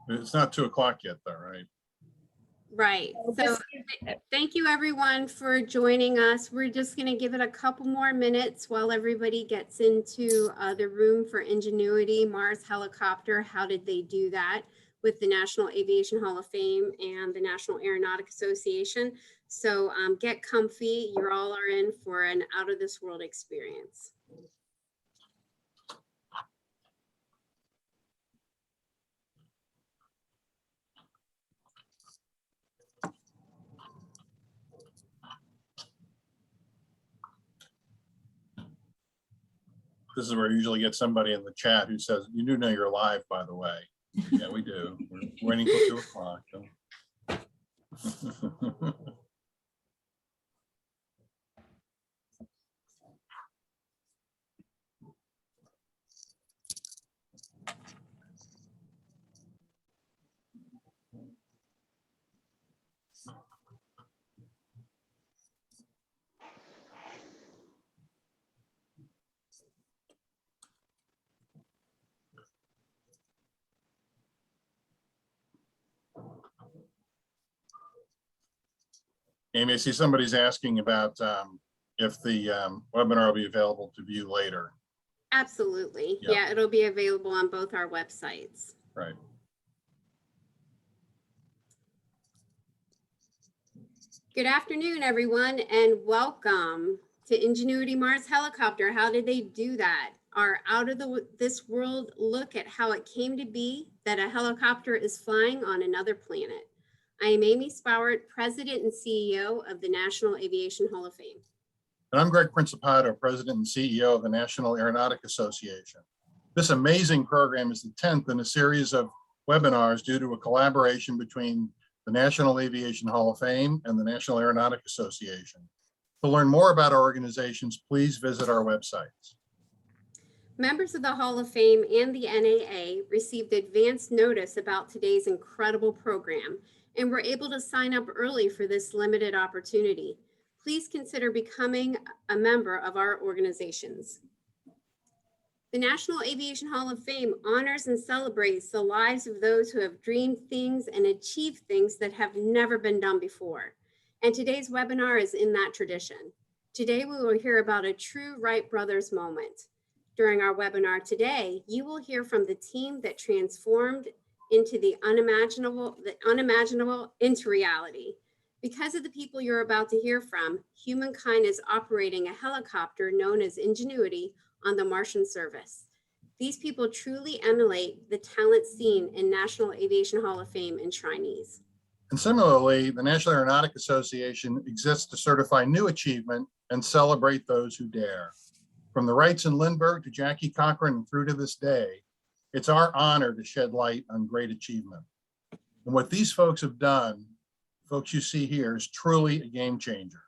It's not 2 o'clock yet though, right? Right. So thank you everyone for joining us. We're just going to give it a couple more minutes while everybody gets into the room for Ingenuity, Mars Helicopter. How did they do that with the National Aviation Hall of Fame and the National Aeronautic Association? So get comfy. You all are in for an out of this world experience. This is where I usually get somebody in the chat who says, "You do know you're live, by the way." Yeah, we do. We're waiting till 2 o'clock. Amy, I see somebody's asking about if the webinar will be available to view later. Absolutely. Yep. Yeah, it'll be available on both our websites. Right. Good afternoon, everyone, and welcome to Ingenuity Mars Helicopter. How did they do that? Our out of this world look at how it came to be that a helicopter is flying on another planet. I am Amy Spowert, President and CEO of the National Aviation Hall of Fame. And I'm Greg Principato, President and CEO of the National Aeronautic Association. This amazing program is the 10th in a series of webinars due to a collaboration between the National Aviation Hall of Fame and the National Aeronautic Association. To learn more about our organizations, please visit our websites. Members of the Hall of Fame and the NAA received advance notice about today's incredible program and were able to sign up early for this limited opportunity. Please consider becoming a member of our organizations. The National Aviation Hall of Fame honors and celebrates the lives of those who have dreamed things and achieved things that have never been done before. And today's webinar is in that tradition. Today, we will hear about a true Wright brothers moment. During our webinar today, you will hear from the team that transformed into the unimaginable into reality. Because of the people you're about to hear from, humankind is operating a helicopter known as Ingenuity on the Martian surface. These people truly emulate the talent seen in National Aviation Hall of Fame enshrinees. And similarly, the National Aeronautic Association exists to certify new achievement and celebrate those who dare. From the Wrights and Lindbergh to Jackie Cochran and through to this day, it's our honor to shed light on great achievement. And what these folks have done, folks you see here, is truly a game changer.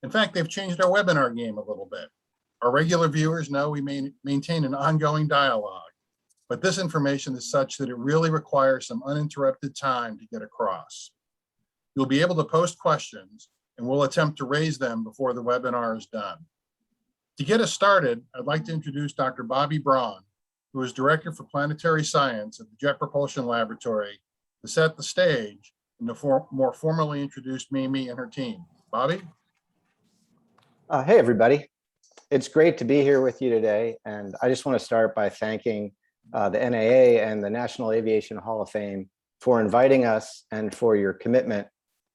In fact, they've changed our webinar game a little bit. Our regular viewers know we maintain an ongoing dialogue, but this information is such that it really requires some uninterrupted time to get across. You'll be able to post questions and we'll attempt to raise them before the webinar is done. To get us started, I'd like to introduce Dr. Bobby Braun, who is Director for Planetary Science at the Jet Propulsion Laboratory, to set the stage and to more formally introduce Mimi and her team. Bobby? Hey, everybody. It's great to be here with you today. And I just want to start by thanking the NAA and the National Aviation Hall of Fame for inviting us and for your commitment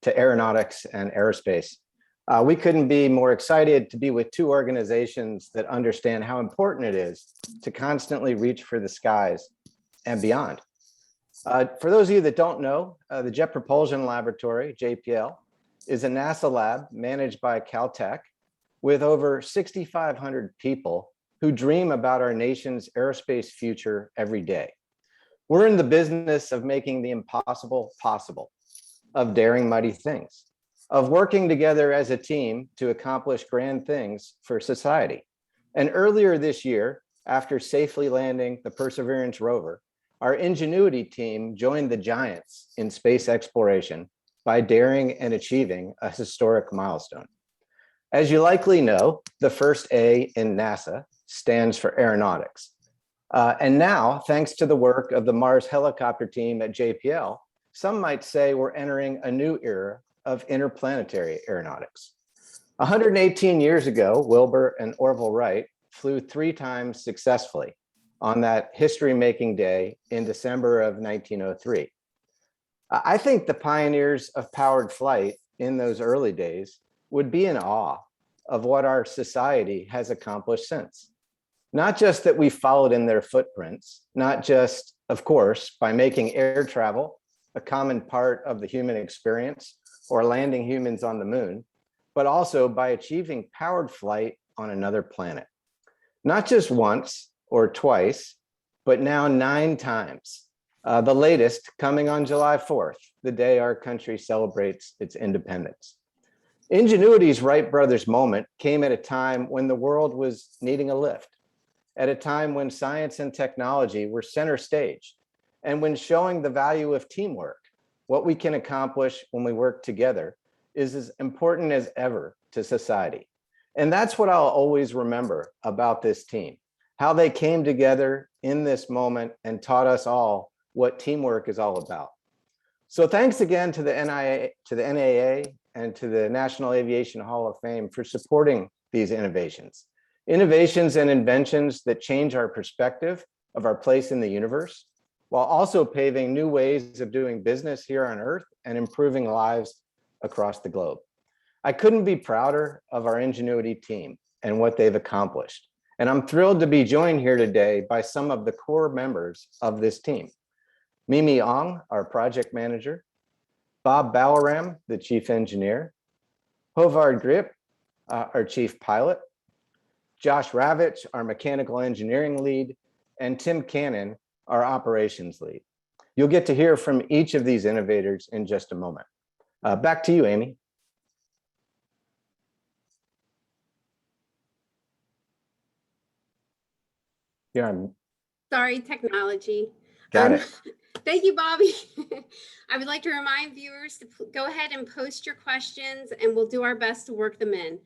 to aeronautics and aerospace. We couldn't be more excited to be with two organizations that understand how important it is to constantly reach for the skies and beyond. For those of you that don't know, the Jet Propulsion Laboratory, JPL, is a NASA lab managed by Caltech with over 6,500 people who dream about our nation's aerospace future every day. We're in the business of making the impossible possible, of daring mighty things, of working together as a team to accomplish grand things for society. And earlier this year, after safely landing the Perseverance rover, our Ingenuity team joined the giants in space exploration by daring and achieving a historic milestone. As you likely know, the first A in NASA stands for aeronautics. And now, thanks to the work of the Mars helicopter team at JPL, some might say we're entering a new era of interplanetary aeronautics. 118 years ago, Wilbur and Orville Wright flew 3 times successfully on that history-making day in December of 1903. I think the pioneers of powered flight in those early days would be in awe of what our society has accomplished since. Not just that we followed in their footprints, not just, of course, by making air travel a common part of the human experience or landing humans on the moon, but also by achieving powered flight on another planet. Not just once or twice, but now 9 times. The latest coming on July 4th, the day our country celebrates its independence. Ingenuity's Wright brothers moment came at a time when the world was needing a lift, at a time when science and technology were center stage, and when showing the value of teamwork, what we can accomplish when we work together, is as important as ever to society. And that's what I'll always remember about this team, how they came together in this moment and taught us all what teamwork is all about. So thanks again to the NAA and to the National Aviation Hall of Fame for supporting these innovations. Innovations and inventions that change our perspective of our place in the universe, while also paving new ways of doing business here on Earth and improving lives across the globe. I couldn't be prouder of our Ingenuity team and what they've accomplished. And I'm thrilled to be joined here today by some of the core members of this team. Mimi Ong, our project manager, Bob Ballaram, the chief engineer, Hovard Grip, our chief pilot, Josh Ravitch, our mechanical engineering lead, and Tim Cannon, our operations lead. You'll get to hear from each of these innovators in just a moment. Back to you, Amy. Yeah, Sorry, technology. got it. Thank you, Bobby. I would like to remind viewers to go ahead and post your questions and we'll do our best to work them in.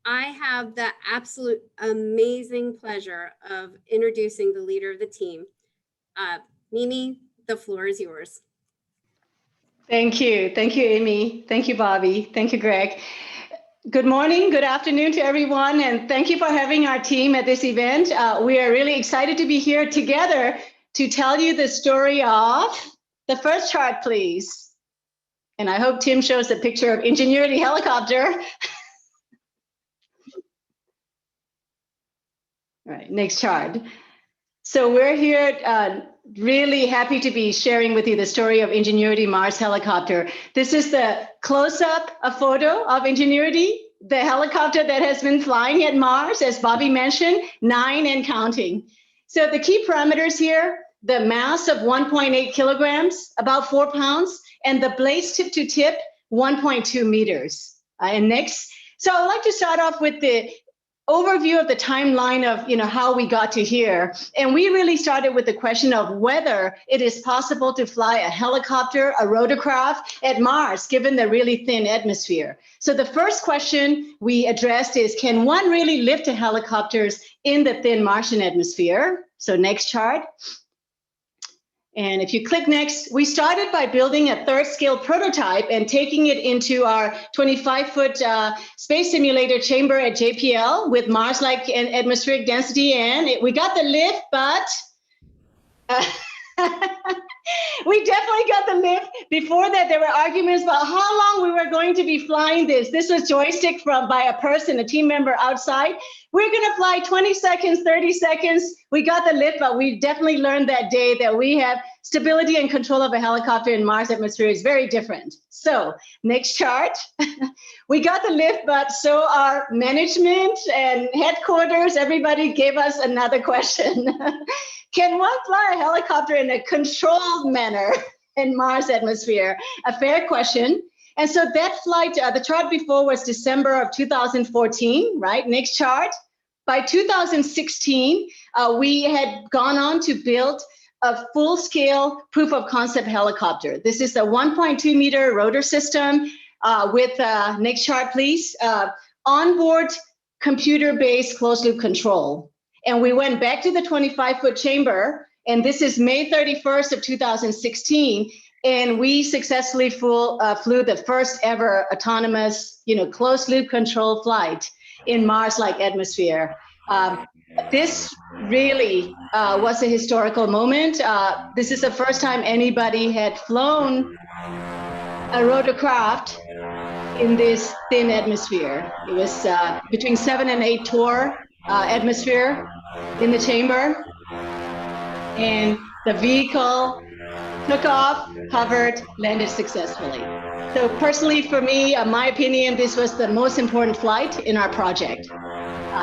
I have the absolute amazing pleasure of introducing the leader of the team. Mimi, the floor is yours. Thank you. Thank you, Amy. Thank you, Bobby. Thank you, Greg. Good morning, good afternoon to everyone, and thank you for having our team at this event. We are really excited to be here together to tell you the story of the first chart, please. And I hope Tim shows the picture of Ingenuity helicopter. All right, next chart. So we're here really happy to be sharing with you the story of Ingenuity Mars helicopter. This is the close-up photo of Ingenuity, the helicopter that has been flying at Mars, as Bobby mentioned, 9 and counting. So the key parameters here, the mass of 1.8 kilograms, about 4 pounds, and the blades tip to tip, 1.2 meters. And next, so I'd like to start off with the overview of the timeline of how we got to here. And we really started with the question of whether it is possible to fly a helicopter, a rotorcraft at Mars, given the really thin atmosphere. So the first question we addressed is, can one really lift a helicopters in the thin Martian atmosphere? So next chart. And if you click next, we started by building a 3rd scale prototype and taking it into our 25-foot space simulator chamber at JPL with Mars-like atmospheric density. And we got the lift, but we definitely got the lift. Before that, there were arguments about how long we were going to be flying this. This was joystick by a person, a team member outside. We're going to fly 20 seconds, 30 seconds. We got the lift, but we definitely learned that day that we have stability and control of a helicopter in Mars atmosphere is very different. So next chart. We got the lift, but so our management and headquarters, everybody gave us another question. Can one fly a helicopter in a controlled manner in Mars atmosphere? A fair question. And so that flight, the chart before was December of 2014, right? Next chart. By 2016, we had gone on to build a full-scale proof of concept helicopter. This is a 1.2 meter rotor system with, next chart, please, onboard computer-based closed loop control. And we went back to the 25-foot chamber, and this is May 31st of 2016. And we successfully flew the first ever autonomous, closed loop control flight in Mars-like atmosphere. This really was a historical moment. This is the first time anybody had flown a rotorcraft in this thin atmosphere. It was between 7 and 8 torr atmosphere in the chamber. And the vehicle took off, hovered, landed successfully. So personally for me, my opinion, this was the most important flight in our project.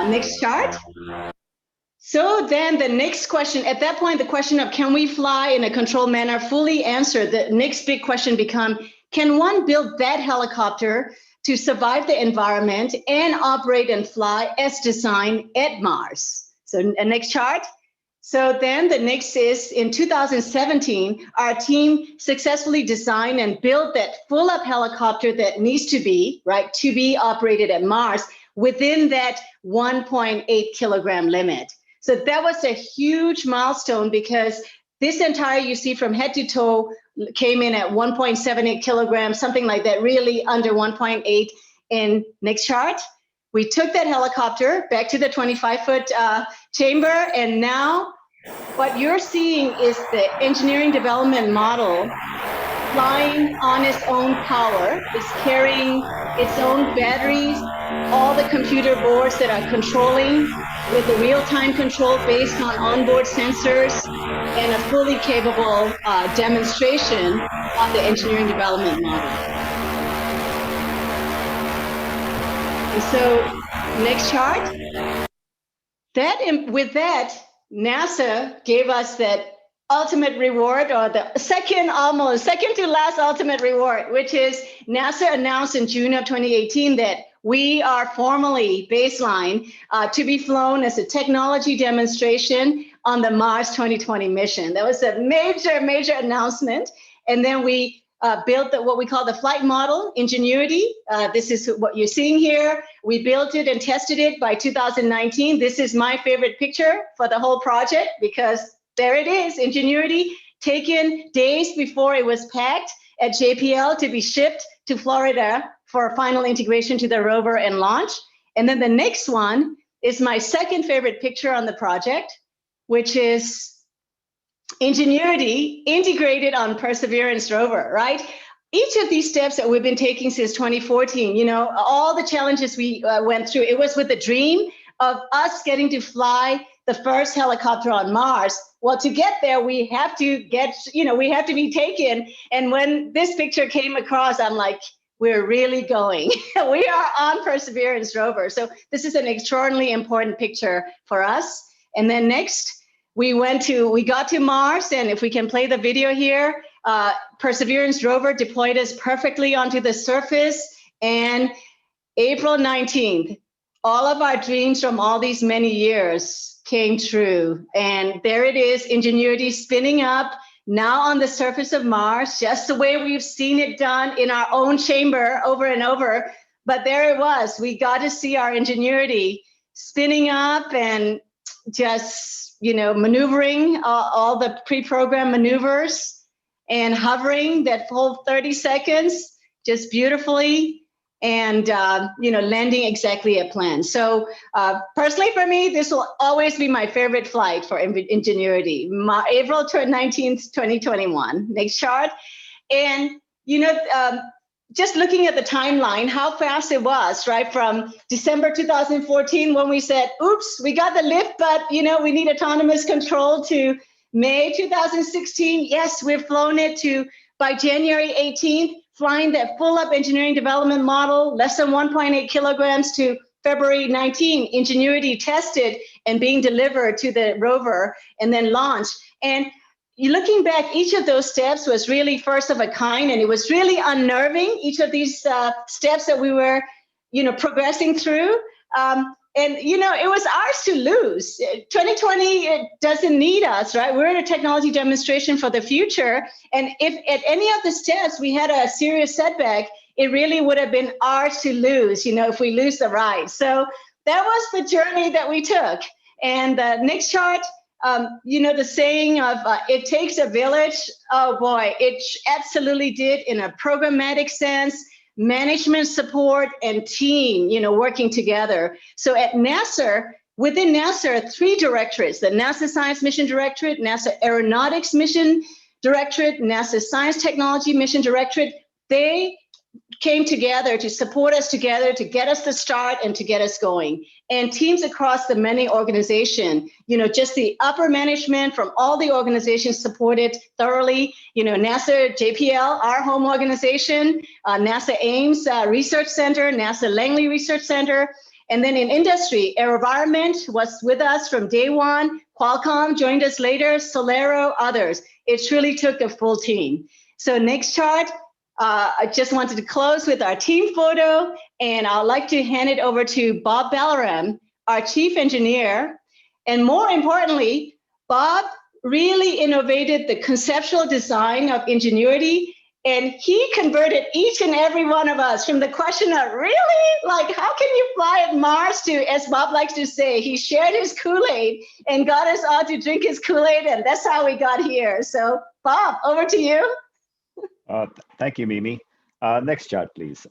Next chart. So then the next question, at that point, the question of can we fly in a controlled manner fully answered. The next big question become, can one build that helicopter to survive the environment and operate and fly as designed at Mars? So next chart. So then the next is in 2017, our team successfully designed and built that full up helicopter that needs to be, right, to be operated at Mars within that 1.8 kilogram limit. So that was a huge milestone because this entire, you see from head to toe, came in at 1.78 kilograms, something like that, really under 1.8. And next chart, we took that helicopter back to the 25-foot chamber, and now what you're seeing is the engineering development model flying on its own power. It's carrying its own batteries, all the computer boards that are controlling with the real-time control based on onboard sensors, and a fully capable demonstration on the engineering development model. And so, next chart. With that, NASA gave us that ultimate reward, or the second to last ultimate reward, which is NASA announced in June of 2018 that we are formally baseline to be flown as a technology demonstration on the Mars 2020 mission. That was a major, major announcement. And then we built what we call the flight model, Ingenuity. This is what you're seeing here. We built it and tested it by 2019. This is my favorite picture for the whole project because there it is, Ingenuity, taken days before it was packed at JPL to be shipped to Florida for final integration to the rover and launch. And then the next one is my second favorite picture on the project, which is Ingenuity integrated on Perseverance rover, right? Each of these steps that we've been taking since 2014, all the challenges we went through, it was with the dream of us getting to fly the first helicopter on Mars. Well, to get there, we have to be taken. And when this picture came across, I'm like, we're really going. We are on Perseverance rover. So this is an extraordinarily important picture for us. And then next, we got to Mars, and if we can play the video here, Perseverance rover deployed us perfectly onto the surface. And April 19th, all of our dreams from all these many years came true. And there it is, Ingenuity spinning up now on the surface of Mars, just the way we've seen it done in our own chamber over and over. But there it was. We got to see our Ingenuity spinning up and just, maneuvering all the pre-programmed maneuvers and hovering that whole 30 seconds just beautifully and, landing exactly at plan. So personally for me, this will always be my favorite flight for Ingenuity, April 19th, 2021. Next chart. And, just looking at the timeline, how fast it was, right? From December 2014, when we said, oops, we got the lift, but, we need autonomous control, to May 2016. Yes, we've flown it to, by January 18th, flying that full up engineering development model, less than 1.8 kilograms, to February 19, Ingenuity tested and being delivered to the rover and then launched. And looking back, each of those steps was really first of a kind, and it was really unnerving, each of these steps that we were, progressing through. And, it was ours to lose. 2020, it doesn't need us, right? We're in a technology demonstration for the future. And if at any of the steps we had a serious setback, it really would have been ours to lose, if we lose the ride. So that was the journey that we took. And the next chart, you know, the saying of it takes a village. Oh boy, it absolutely did in a programmatic sense, management support and team, you know, working together. So at NASA, within NASA, 3 directorates, the NASA Science Mission Directorate, NASA Aeronautics Mission Directorate, NASA Science Technology Mission Directorate, they came together to support us together, to get us the start and to get us going. And teams across the many organizations, you know, just the upper management from all the organizations supported thoroughly. You know, NASA JPL, our home organization, NASA Ames Research Center, NASA Langley Research Center. And then in industry, AeroVironment was with us from day one. Qualcomm joined us later, Solero, others. It truly took a full team. So next chart. I just wanted to close with our team photo, and I'd like to hand it over to Bob Ballaram, our chief engineer. And more importantly, Bob really innovated the conceptual design of Ingenuity, and he converted each and every one of us from the question of, really? Like, how can you fly at Mars to, as Bob likes to say, he shared his Kool-Aid and got us all to drink his Kool-Aid, and that's how we got here. So, Bob, over to you. Thank you, Mimi. Next chart, please.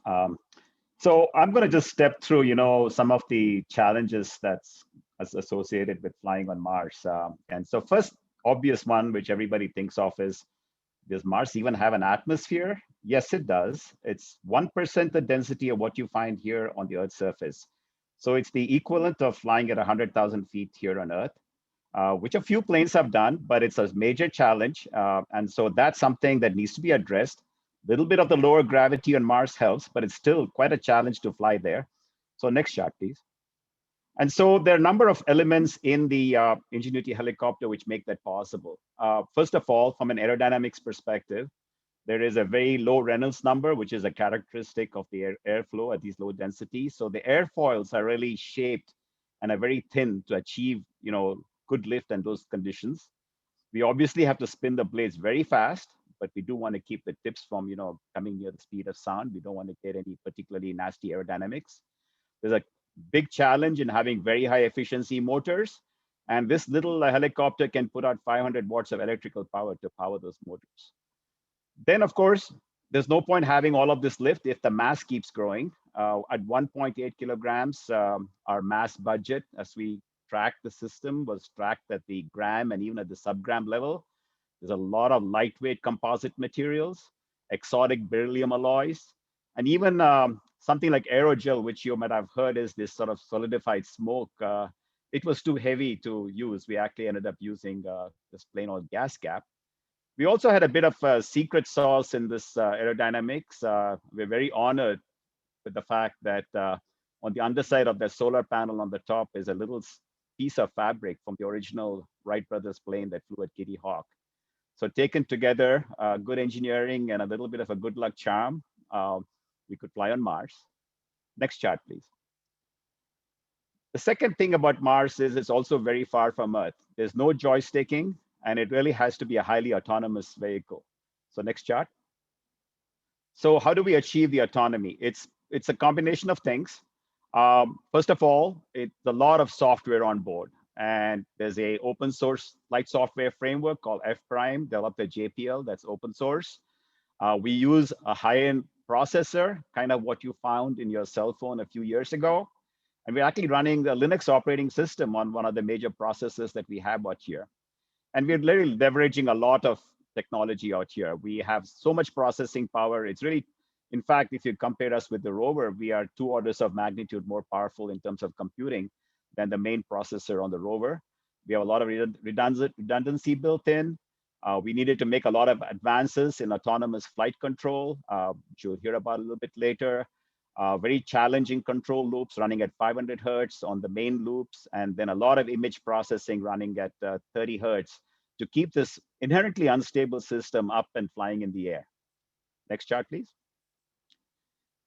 So I'm going to just step through, you know, some of the challenges that's associated with flying on Mars. And so first obvious one, which everybody thinks of is, does Mars even have an atmosphere? Yes, it does. It's 1% the density of what you find here on the Earth's surface. So it's the equivalent of flying at 100,000 feet here on Earth. Which a few planes have done, but it's a major challenge. And so that's something that needs to be addressed. A little bit of the lower gravity on Mars helps, but it's still quite a challenge to fly there. So next chart, please. And so there are a number of elements in the Ingenuity helicopter which make that possible. First of all, from an aerodynamics perspective, there is a very low Reynolds number, which is a characteristic of the airflow at these low densities. So the airfoils are really shaped and are very thin to achieve, you know, good lift and those conditions. We obviously have to spin the blades very fast, but we do want to keep the tips from, you know, coming near the speed of sound. We don't want to get any particularly nasty aerodynamics. There's a big challenge in having very high efficiency motors. And this little helicopter can put out 500 watts of electrical power to power those motors. Then, of course, there's no point having all of this lift if the mass keeps growing. At 1.8 kilograms, our mass budget, as we tracked the system, was tracked at the gram and even at the subgram level. There's a lot of lightweight composite materials, exotic beryllium alloys, and even something like aerogel, which you might have heard is this sort of solidified smoke. It was too heavy to use. We actually ended up using this plain old gas cap. We also had a bit of a secret sauce in this aerodynamics. We're very honored with the fact that on the underside of the solar panel on the top is a little piece of fabric from the original Wright brothers plane that flew at Kitty Hawk. So taken together, good engineering and a little bit of a good luck charm, we could fly on Mars. Next chart, please. The second thing about Mars is it's also very far from Earth. There's no joysticking, and it really has to be a highly autonomous vehicle. So next chart. So how do we achieve the autonomy? It's a combination of things. First of all, it's a lot of software on board. And there's a open source flight software framework called F Prime, developed at JPL, that's open source. We use a high-end processor, kind of what you found in your cell phone a few years ago. And we're actually running the Linux operating system on one of the major processors that we have out here. And we're literally leveraging a lot of technology out here. We have so much processing power. It's really, in fact, if you compare us with the rover, we are 2 orders of magnitude more powerful in terms of computing than the main processor on the rover. We have a lot of redundancy built in. We needed to make a lot of advances in autonomous flight control, which you'll hear about a little bit later. Very challenging control loops running at 500 hertz on the main loops, and then a lot of image processing running at 30 hertz to keep this inherently unstable system up and flying in the air. Next chart, please.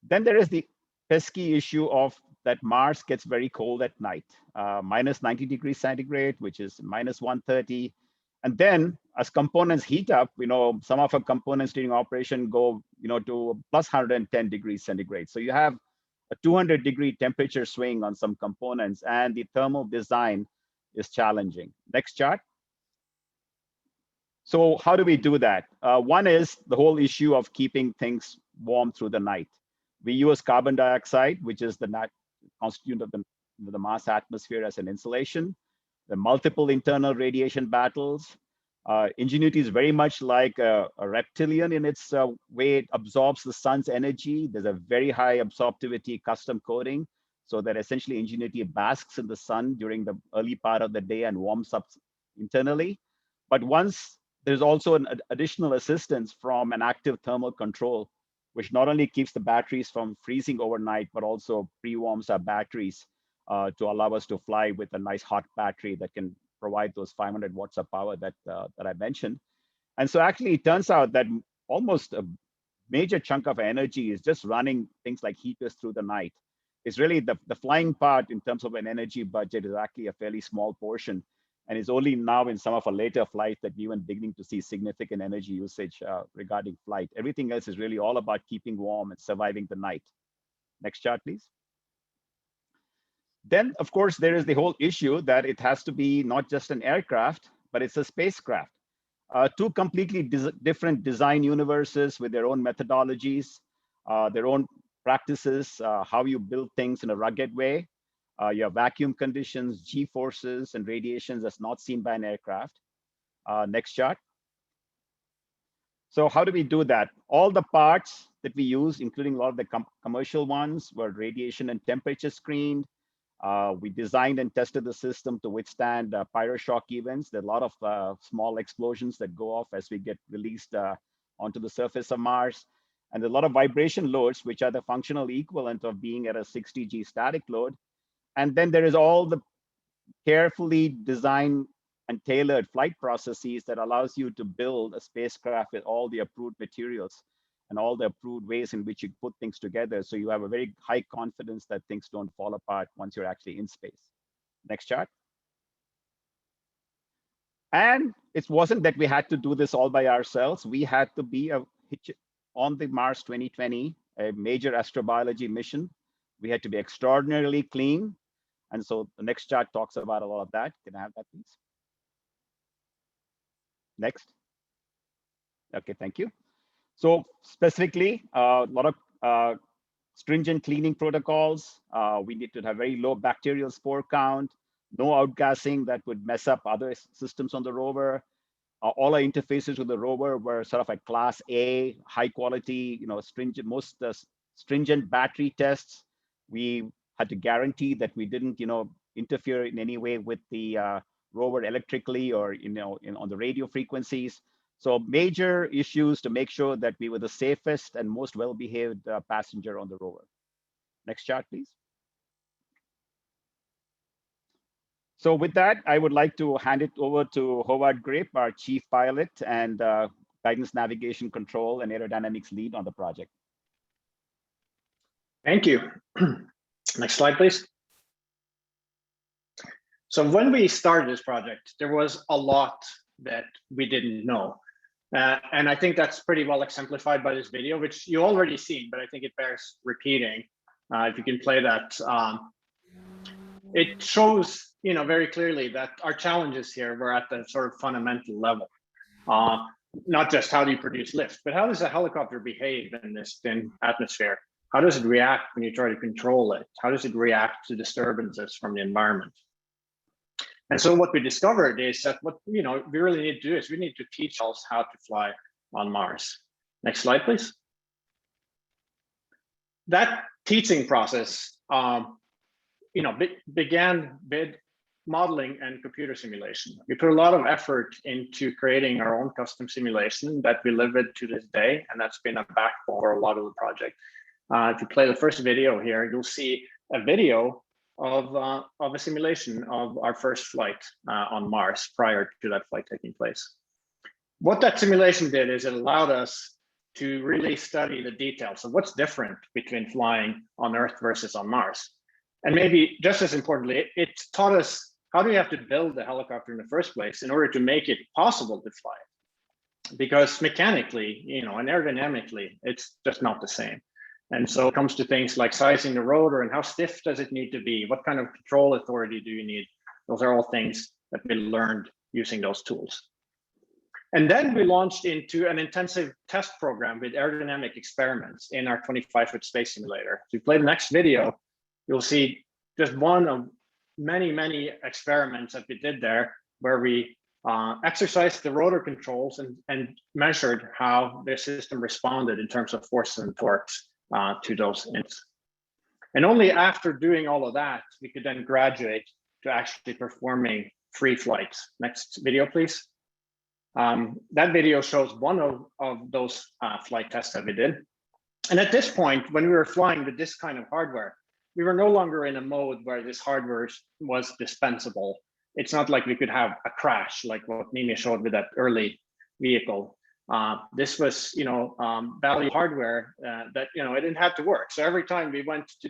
Then there is the pesky issue of that Mars gets very cold at night, minus 90 degrees centigrade, which is minus 130. And then as components heat up, you know, some of our components during operation go, you know, to plus 110 degrees centigrade. So you have a 200-degree temperature swing on some components, and the thermal design is challenging. Next chart. So how do we do that? One is the whole issue of keeping things warm through the night. We use carbon dioxide, which is the constituent of the Mars atmosphere, as an insulation. The multiple internal radiation battles. Ingenuity is very much like a reptilian in its way it absorbs the sun's energy. There's a very high absorptivity custom coating, so that essentially Ingenuity basks in the sun during the early part of the day and warms up internally. But once there's also an additional assistance from an active thermal control, which not only keeps the batteries from freezing overnight, but also pre-warms our batteries to allow us to fly with a nice hot battery that can provide those 500 watts of power that I mentioned. And so actually it turns out that almost a major chunk of energy is just running things like heaters through the night. It's really the flying part in terms of an energy budget is actually a fairly small portion. And it's only now in some of our later flights that we're even beginning to see significant energy usage regarding flight. Everything else is really all about keeping warm and surviving the night. Next chart, please. Then, of course, there is the whole issue that it has to be not just an aircraft, but it's a spacecraft. Two completely different design universes with their own methodologies, their own practices, how you build things in a rugged way. You have vacuum conditions, G-forces, and radiations that's not seen by an aircraft. Next chart. So how do we do that? All the parts that we use, including a lot of the commercial ones, were radiation and temperature screened. We designed and tested the system to withstand pyroshock events. There are a lot of small explosions that go off as we get released onto the surface of Mars. And there are a lot of vibration loads, which are the functional equivalent of being at a 60 G static load. And then there is all the carefully designed and tailored flight processes that allows you to build a spacecraft with all the approved materials and all the approved ways in which you put things together. So you have a very high confidence that things don't fall apart once you're actually in space. Next chart. And it wasn't that we had to do this all by ourselves. We had to be on the Mars 2020, a major astrobiology mission. We had to be extraordinarily clean. And so the next chart talks about a lot of that. Can I have that, please? Next. Okay, thank you. So specifically, a lot of stringent cleaning protocols. We need to have very low bacterial spore count, no outgassing that would mess up other systems on the rover. All our interfaces with the rover were sort of like class A, high quality, stringent, most stringent battery tests. We had to guarantee that we didn't, interfere in any way with the rover electrically or, on the radio frequencies. So major issues to make sure that we were the safest and most well-behaved passenger on the rover. Next chart, please. So with that, I would like to hand it over to Howard Grip, our chief pilot and guidance, navigation, control, and aerodynamics lead on the project. Thank you. Next slide, please. So when we started this project, there was a lot that we didn't know. And I think that's pretty well exemplified by this video, which you already seen, but I think it bears repeating. If you can play that. It shows, very clearly that our challenges here were at the sort of fundamental level. Not just how do you produce lift, but how does a helicopter behave in this thin atmosphere? How does it react when you try to control it? How does it react to disturbances from the environment? And so what we discovered is that what we really need to do is we need to teach us how to fly on Mars. Next slide, please. That teaching process, began with modeling and computer simulation. We put a lot of effort into creating our own custom simulation that we live with to this day, and that's been a backbone for a lot of the project. If you play the first video here, you'll see a video of a simulation of our first flight on Mars prior to that flight taking place. What that simulation did is it allowed us to really study the details of what's different between flying on Earth versus on Mars. And maybe just as importantly, it taught us how do you have to build a helicopter in the first place in order to make it possible to fly it? Because mechanically, and aerodynamically, it's just not the same. And so it comes to things like sizing the rotor and how stiff does it need to be? What kind of control authority do you need? Those are all things that we learned using those tools. And then we launched into an intensive test program with aerodynamic experiments in our 25-foot space simulator. If you play the next video, you'll see just one of many, many experiments that we did there, where we exercised the rotor controls and measured how the system responded in terms of forces and torques to those inputs. And only after doing all of that, we could then graduate to actually performing free flights. Next video, please. That video shows one of those flight tests that we did. And at this point, when we were flying with this kind of hardware, we were no longer in a mode where this hardware was dispensable. It's not like we could have a crash like what Mimi showed with that early vehicle. This was, value hardware that, it didn't have to work. So every time we went to,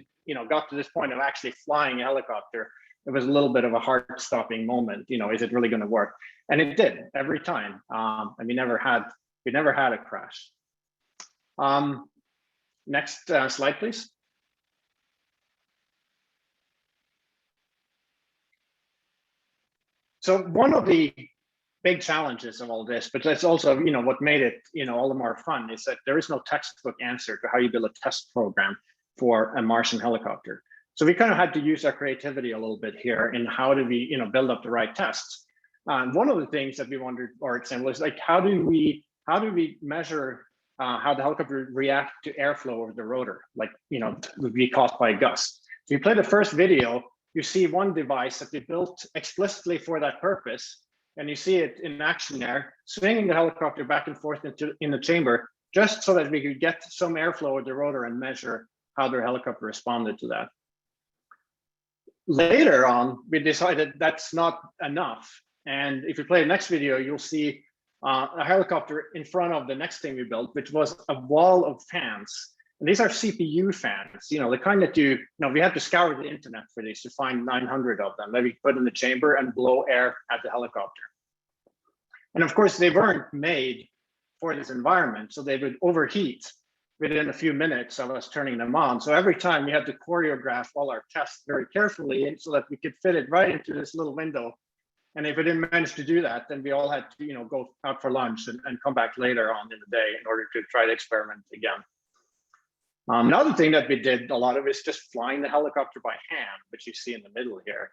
got to this point of actually flying a helicopter, it was a little bit of a heart-stopping moment. Is it really going to work? And it did every time. And we never had a crash. Next slide, please. So one of the big challenges of all this, but that's also, what made it, all the more fun, is that there is no textbook answer to how you build a test program for a Martian helicopter. So we kind of had to use our creativity a little bit here in how do we, build up the right tests. One of the things that we wondered, for example, is like, how do we measure how the helicopter react to airflow over the rotor, like, would be caused by a gust. So you play the first video, you see one device that we built explicitly for that purpose, and you see it in action there, swinging the helicopter back and forth in the chamber, just so that we could get some airflow over the rotor and measure how the helicopter responded to that. Later on, we decided that's not enough. And if you play the next video, you'll see a helicopter in front of the next thing we built, which was a wall of fans. And these are CPU fans, the kind that we had to scour the internet for these to find 900 of them that we put in the chamber and blow air at the helicopter. And of course, they weren't made for this environment, so they would overheat within a few minutes of us turning them on. So every time we had to choreograph all our tests very carefully so that we could fit it right into this little window. And if we didn't manage to do that, then we all had to, go out for lunch and come back later on in the day in order to try the experiment again. Another thing that we did a lot of is just flying the helicopter by hand, which you see in the middle here.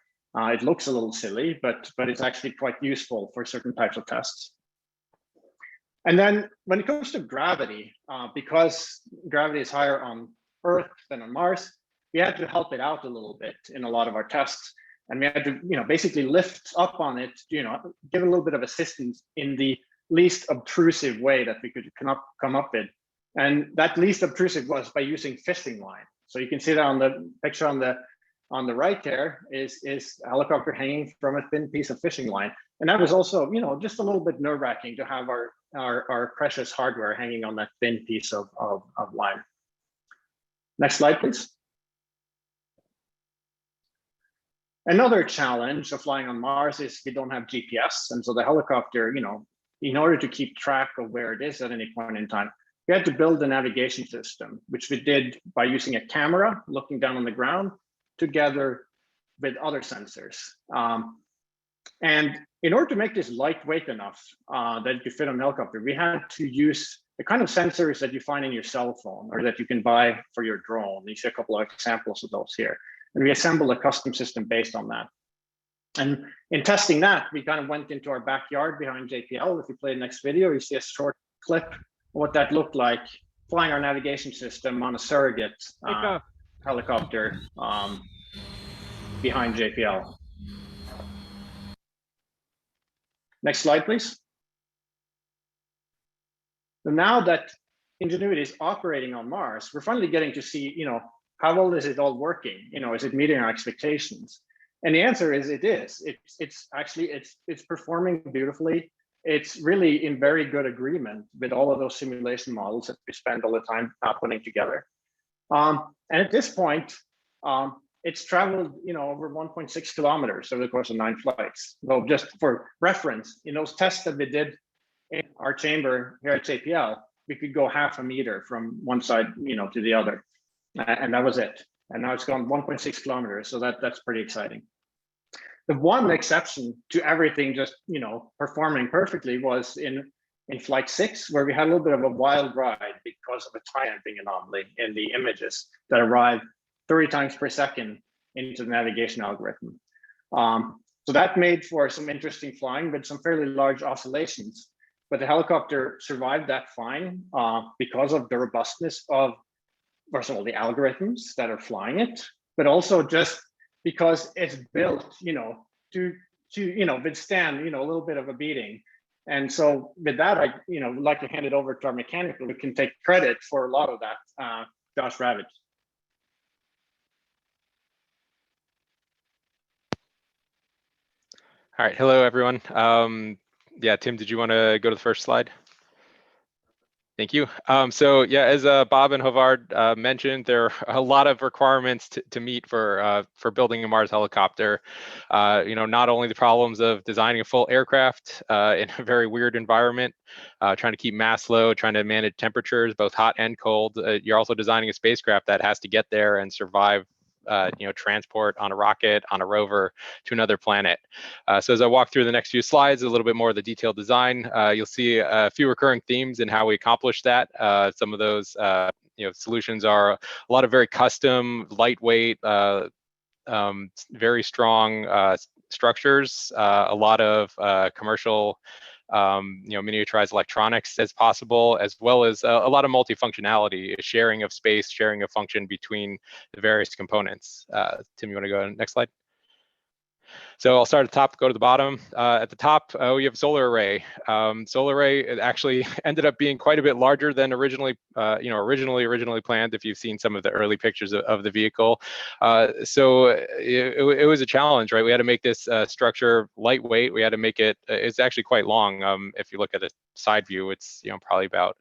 It looks a little silly, but it's actually quite useful for certain types of tests. And then when it comes to gravity, because gravity is higher on Earth than on Mars, we had to help it out a little bit in a lot of our tests. And we had to, basically lift up on it, give a little bit of assistance in the least obtrusive way that we could come up with. And that least obtrusive was by using fishing line. So you can see that on the picture on the right there is a helicopter hanging from a thin piece of fishing line. And that was also, just a little bit nerve-wracking to have our precious hardware hanging on that thin piece of line. Next slide, please. Another challenge of flying on Mars is we don't have GPS. And so the helicopter, in order to keep track of where it is at any point in time, we had to build a navigation system, which we did by using a camera looking down on the ground together with other sensors. And in order to make this lightweight enough that it could fit on the helicopter, we had to use the kind of sensors that you find in your cell phone or that you can buy for your drone. You see a couple of examples of those here. And we assembled a custom system based on that. And in testing that, we kind of went into our backyard behind JPL. If you play the next video, you see a short clip of what that looked like flying our navigation system on a surrogate helicopter behind JPL. Next slide, please. So now that Ingenuity is operating on Mars, we're finally getting to see, how well is it all working? Is it meeting our expectations? And the answer is it is. It's performing beautifully. It's really in very good agreement with all of those simulation models that we spend all the time putting together. And at this point, it's traveled, over 1.6 kilometers over the course of 9 flights. So just for reference, in those tests that we did in our chamber here at JPL, we could go half a meter from one side, to the other. And that was it. And now it's gone 1.6 kilometers. So that's pretty exciting. The one exception to everything just, performing perfectly was in flight 6, where we had a little bit of a wild ride because of a time damping anomaly in the images that arrived 30 times per second into the navigation algorithm. So that made for some interesting flying with some fairly large oscillations. But the helicopter survived that fine because of the robustness of, first of all, the algorithms that are flying it, but also just because it's built, to withstand, a little bit of a beating. And so with that, I, would like to hand it over to our mechanic who can take credit for a lot of that, Josh Ravage. All right, hello everyone. Yeah, Tim, did you want to go to the first slide? Thank you. So yeah, as Bob and Hovard mentioned, there are a lot of requirements to meet for building a Mars helicopter. Not only the problems of designing a full aircraft in a very weird environment, trying to keep mass low, trying to manage temperatures, both hot and cold. You're also designing a spacecraft that has to get there and survive transport on a rocket, on a rover to another planet. So as I walk through the next few slides, a little bit more of the detailed design, you'll see a few recurring themes in how we accomplish that. Some of those solutions are a lot of very custom, lightweight, very strong structures, a lot of commercial miniaturized electronics as possible, as well as a lot of multifunctionality, sharing of space, sharing of function between the various components. Tim, you want to go to the next slide? So I'll start at the top, go to the bottom. At the top, we have solar array. Solar array actually ended up being quite a bit larger than originally planned. If you've seen some of the early pictures of the vehicle, so it was a challenge, right? We had to make this structure lightweight. We had to make it. It's actually quite long. If you look at a side view, it's probably about,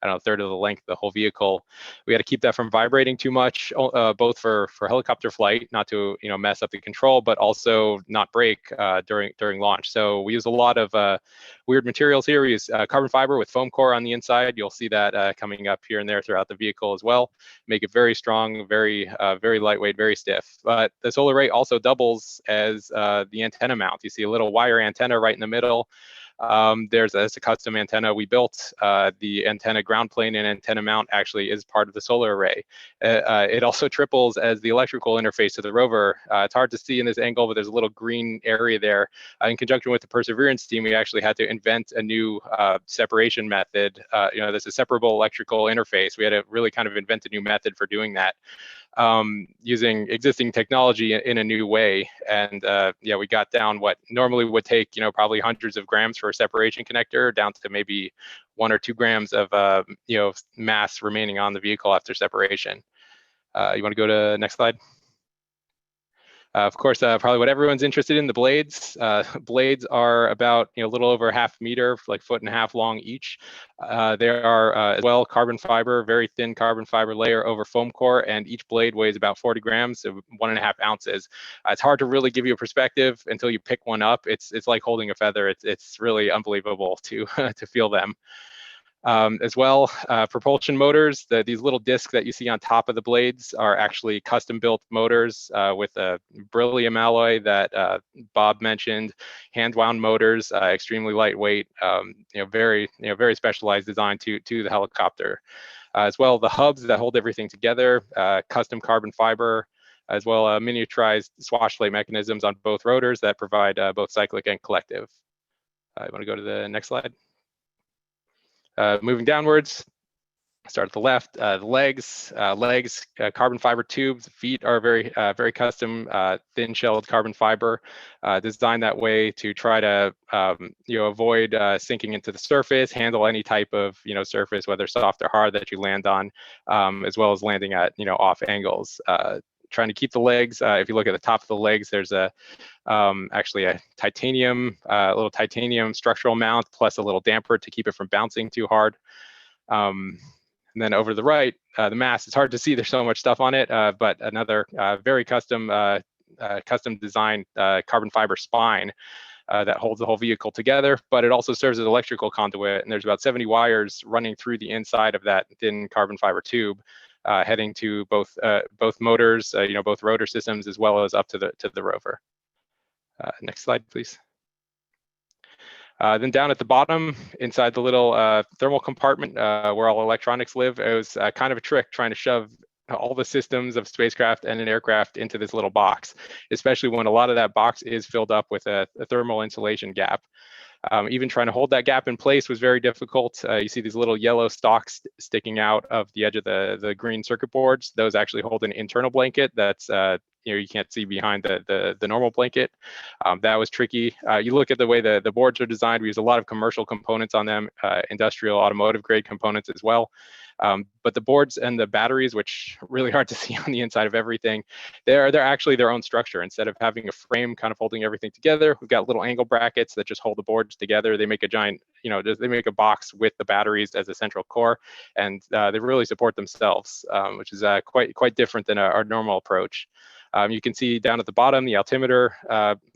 I don't know, a third of the length of the whole vehicle. We had to keep that from vibrating too much, both for helicopter flight, not to mess up the control, but also not break during launch. So we use a lot of weird materials here. We use carbon fiber with foam core on the inside. You'll see that coming up here and there throughout the vehicle as well. Make it very strong, very lightweight, very stiff. But the solar array also doubles as the antenna mount. You see a little wire antenna right in the middle. There's a custom antenna we built. The antenna ground plane and antenna mount actually is part of the solar array. It also triples as the electrical interface to the rover. It's hard to see in this angle, but there's a little green area there. In conjunction with the Perseverance team, we actually had to invent a new separation method. There's a separable electrical interface. We had to really kind of invent a new method for doing that, using existing technology in a new way. And we got down what normally would take probably hundreds of grams for a separation connector down to maybe 1 or 2 grams of mass remaining on the vehicle after separation. You want to go to next slide? Of course, probably what everyone's interested in, the blades. Blades are about a little over a half meter, like 1.5 feet long each. They are as well carbon fiber, very thin carbon fiber layer over foam core, and each blade weighs about 40 grams, so 1.5 ounces. It's hard to really give you a perspective until you pick one up. It's like holding a feather. It's really unbelievable to to feel them. As well, propulsion motors, these little discs that you see on top of the blades are actually custom-built motors with a beryllium alloy that Bob mentioned, hand-wound motors, extremely lightweight, very specialized design to the helicopter. As well, the hubs that hold everything together, custom carbon fiber, as well miniaturized swash plate mechanisms on both rotors that provide both cyclic and collective. You want to go to the next slide? Moving downwards, start at the left. The legs, carbon fiber tubes. Feet are very custom, thin-shelled carbon fiber, designed that way to try to avoid sinking into the surface, handle any type of surface, whether soft or hard, that you land on, as well as landing at off angles. Trying to keep the legs. If you look at the top of the legs, there's actually a little titanium structural mount plus a little damper to keep it from bouncing too hard. And then over to the right, the mast. It's hard to see. There's so much stuff on it, but another very custom designed carbon fiber spine that holds the whole vehicle together, but it also serves as an electrical conduit. And there's about 70 wires running through the inside of that thin carbon fiber tube, heading to both motors, both rotor systems, as well as up to the rover. Next slide, please. Then down at the bottom, inside the little thermal compartment where all electronics live, it was kind of a trick trying to shove all the systems of spacecraft and an aircraft into this little box, especially when a lot of that box is filled up with a thermal insulation gap. Even trying to hold that gap in place was very difficult. You see these little yellow stalks sticking out of the edge of the green circuit boards. Those actually hold an internal blanket that's you can't see behind the normal blanket. That was tricky. You look at the way the boards are designed. We use a lot of commercial components on them, industrial, automotive grade components as well. But the boards and the batteries, which are really hard to see on the inside of everything, they're actually their own structure. Instead of having a frame kind of holding everything together, we've got little angle brackets that just hold the boards together. They make a giant, they make a box with the batteries as a central core, and they really support themselves, which is quite different than our normal approach. You can see down at the bottom, the altimeter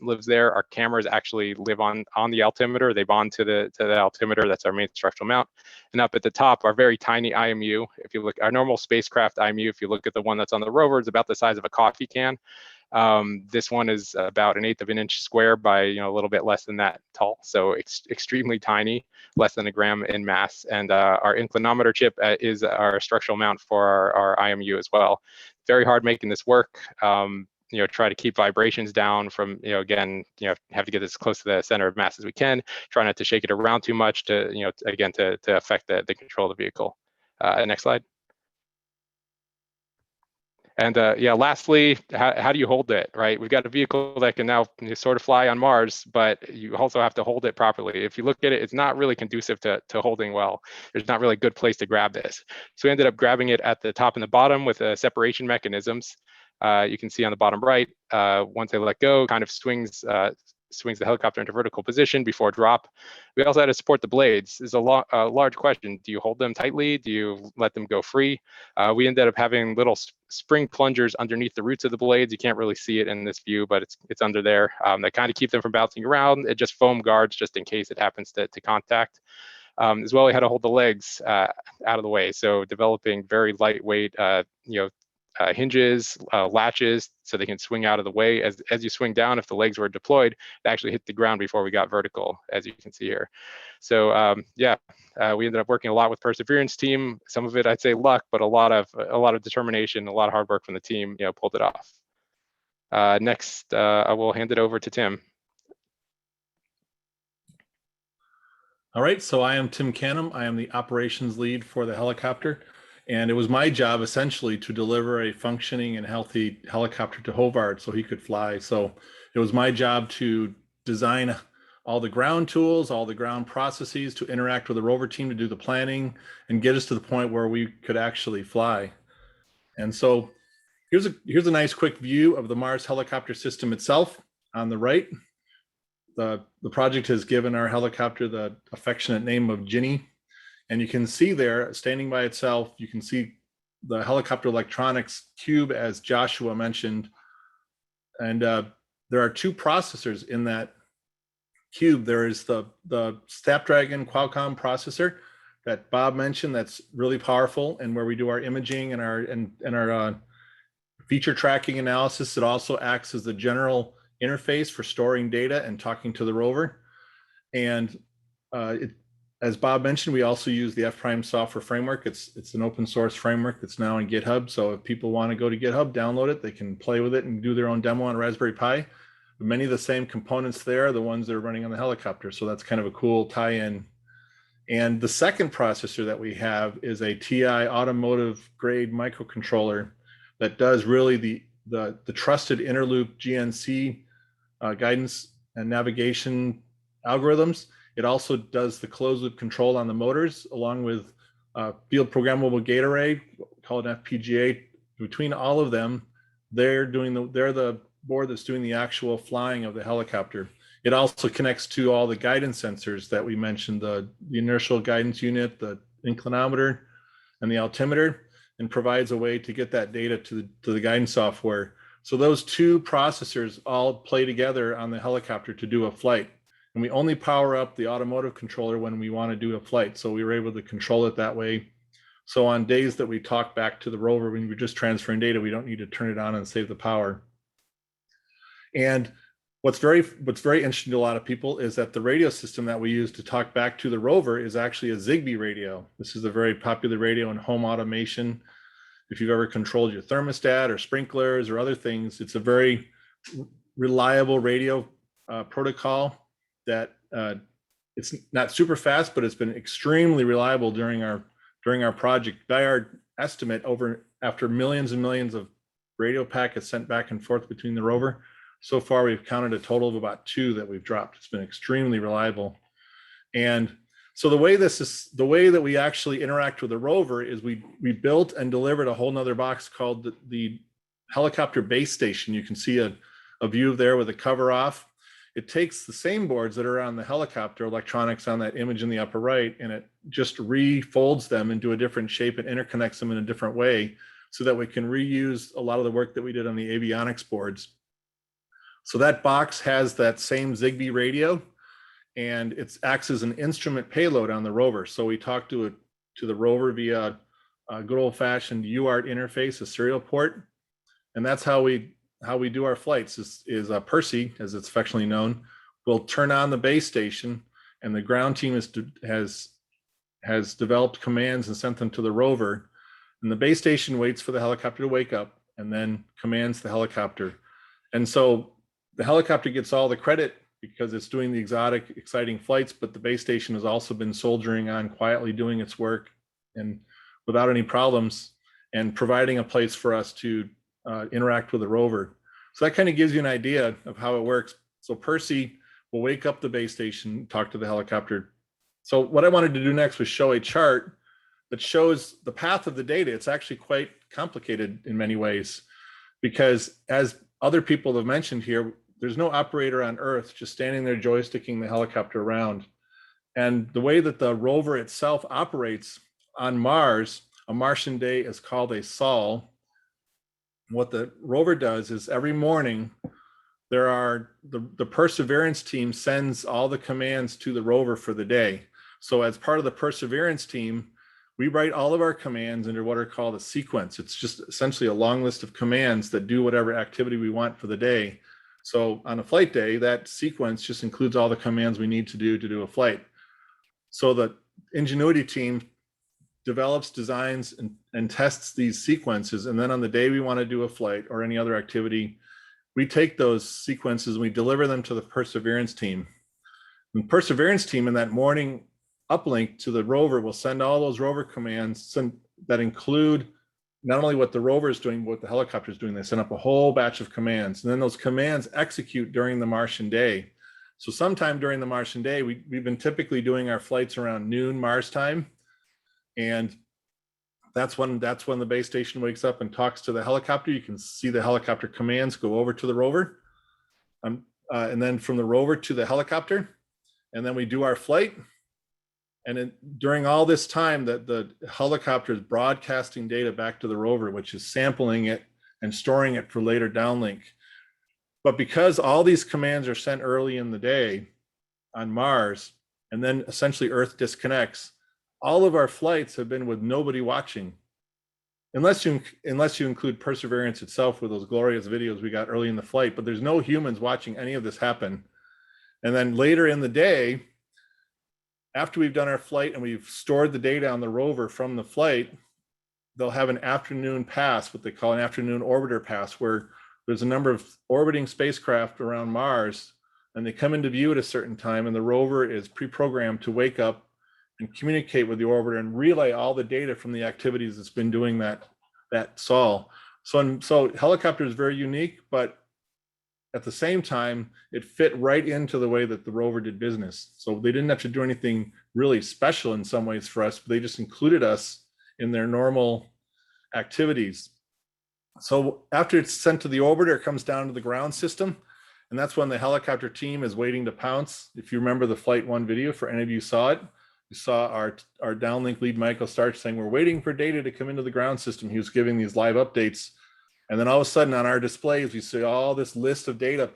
lives there. Our cameras actually live on the altimeter. They bond to the altimeter. That's our main structural mount. And up at the top, our very tiny IMU. If you look, our normal spacecraft IMU, if you look at the one that's on the rover, it's about the size of a coffee can. This one is about 1/8 of an inch square by a little bit less than that tall, so extremely tiny, less than a gram in mass. And our inclinometer chip is our structural mount for our IMU as well. Very hard making this work. Try to keep vibrations down from, again, have to get as close to the center of mass as we can. Try not to shake it around too much to, again, to affect the control of the vehicle. Next slide. And lastly, how do you hold it, right? We've got a vehicle that can now sort of fly on Mars, but you also have to hold it properly. If you look at it, it's not really conducive to holding well. There's not really a good place to grab this. So we ended up grabbing it at the top and the bottom with separation mechanisms. You can see on the bottom right, once they let go, kind of swings the helicopter into vertical position before drop. We also had to support the blades. This is a large question. Do you hold them tightly? Do you let them go free? We ended up having little spring plungers underneath the roots of the blades. You can't really see it in this view, but it's under there. That kind of keep them from bouncing around. It just foam guards just in case it happens to contact. As well, we had to hold the legs out of the way. So developing very lightweight, hinges, latches, so they can swing out of the way. As you swing down, if the legs were deployed, they actually hit the ground before we got vertical, as you can see here. So we ended up working a lot with Perseverance team. Some of it, I'd say, luck, but a lot of determination, a lot of hard work from the team, pulled it off. Next, I will hand it over to Tim. All right, so I am Tim Canham. I am the operations lead for the helicopter. And it was my job essentially to deliver a functioning and healthy helicopter to Hobart so he could fly. So it was my job to design all the ground tools, all the ground processes to interact with the rover team to do the planning and get us to the point where we could actually fly. And so here's a nice quick view of the Mars helicopter system itself. On the right, the project has given our helicopter the affectionate name of Ginny. And you can see there, standing by itself, you can see the helicopter electronics cube, as Joshua mentioned. And there are 2 processors in that cube. There is the Snapdragon Qualcomm processor that Bob mentioned that's really powerful, and where we do our imaging and our feature tracking analysis. It also acts as the general interface for storing data and talking to the rover. And as Bob mentioned, we also use the F-Prime software framework. It's an open source framework that's now on GitHub. So if people want to go to GitHub, download it, they can play with it and do their own demo on Raspberry Pi. But many of the same components there are the ones that are running on the helicopter. So that's kind of a cool tie-in. And the second processor that we have is a TI automotive grade microcontroller that does really the trusted interloop GNC guidance and navigation algorithms. It also does the closed loop control on the motors, along with field programmable gate array, called an FPGA. Between all of them, they're the board that's doing the actual flying of the helicopter. It also connects to all the guidance sensors that we mentioned, the inertial guidance unit, the inclinometer, and the altimeter, and provides a way to get that data to the guidance software. So those 2 processors all play together on the helicopter to do a flight. And we only power up the automotive controller when we want to do a flight. So we were able to control it that way. So on days that we talk back to the rover, when we're just transferring data, we don't need to turn it on and save the power. And What's very interesting to a lot of people is that the radio system that we use to talk back to the rover is actually a Zigbee radio. This is a very popular radio in home automation. If you've ever controlled your thermostat or sprinklers or other things, it's a very reliable radio protocol that it's not super fast, but it's been extremely reliable during our project. By our estimate, after millions and millions of radio packets sent back and forth between the rover, so far we've counted a total of about 2 that we've dropped. It's been extremely reliable. And so the way that we actually interact with the rover is we built and delivered a whole nother box called the helicopter base station. You can see a view there with the cover off. It takes the same boards that are on the helicopter electronics on that image in the upper right, and it just refolds them into a different shape and interconnects them in a different way so that we can reuse a lot of the work that we did on the avionics boards. So that box has that same Zigbee radio, and it acts as an instrument payload on the rover. So we talk to the rover via a good old-fashioned UART interface, a serial port, and that's how we do our flights. Is Percy, as it's affectionately known, will turn on the base station, and the ground team has developed commands and sent them to the rover, and the base station waits for the helicopter to wake up and then commands the helicopter. And so the helicopter gets all the credit because it's doing the exciting flights, but the base station has also been soldiering on, quietly doing its work and without any problems, and providing a place for us to interact with the rover. So that kind of gives you an idea of how it works. So Percy will wake up the base station, talk to the helicopter. So what I wanted to do next was show a chart that shows the path of the data. It's actually quite complicated in many ways, because as other people have mentioned here, there's no operator on Earth just standing there joysticking the helicopter around. And the way that the rover itself operates on Mars, a Martian day is called a sol. What the rover does is every morning the Perseverance team sends all the commands to the rover for the day. So as part of the Perseverance team, we write all of our commands into what are called a sequence. It's just essentially a long list of commands that do whatever activity we want for the day. So on a flight day, that sequence just includes all the commands we need to do a flight. So the Ingenuity team develops, designs, and tests these sequences. And then on the day we want to do a flight or any other activity, we take those sequences and we deliver them to the Perseverance team. The Perseverance team in that morning uplink to the rover will send all those rover commands that include not only what the rover is doing, but what the helicopter is doing. They send up a whole batch of commands, and then those commands execute during the Martian day. So sometime during the Martian day, we've been typically doing our flights around noon Mars time, and that's when the base station wakes up and talks to the helicopter. You can see the helicopter commands go over to the rover, and then from the rover to the helicopter, and then we do our flight. And during all this time, the helicopter is broadcasting data back to the rover, which is sampling it and storing it for later downlink. But because all these commands are sent early in the day on Mars, and then essentially Earth disconnects, all of our flights have been with nobody watching, unless you include Perseverance itself with those glorious videos we got early in the flight. But there's no humans watching any of this happen. And then later in the day, after we've done our flight and we've stored the data on the rover from the flight, they'll have an afternoon pass, what they call an afternoon orbiter pass, where there's a number of orbiting spacecraft around Mars, and they come into view at a certain time, and the rover is pre-programmed to wake up and communicate with the orbiter and relay all the data from the activities it's been doing that sol. So helicopter is very unique, but at the same time, it fit right into the way that the rover did business. So they didn't have to do anything really special in some ways for us, but they just included us in their normal activities. So after it's sent to the orbiter, it comes down to the ground system. And that's when the helicopter team is waiting to pounce. If you remember the Flight 1 video, for any of you saw it, you saw our downlink lead, Michael Starch, saying, we're waiting for data to come into the ground system. He was giving these live updates. And then all of a sudden on our displays, we see all this list of data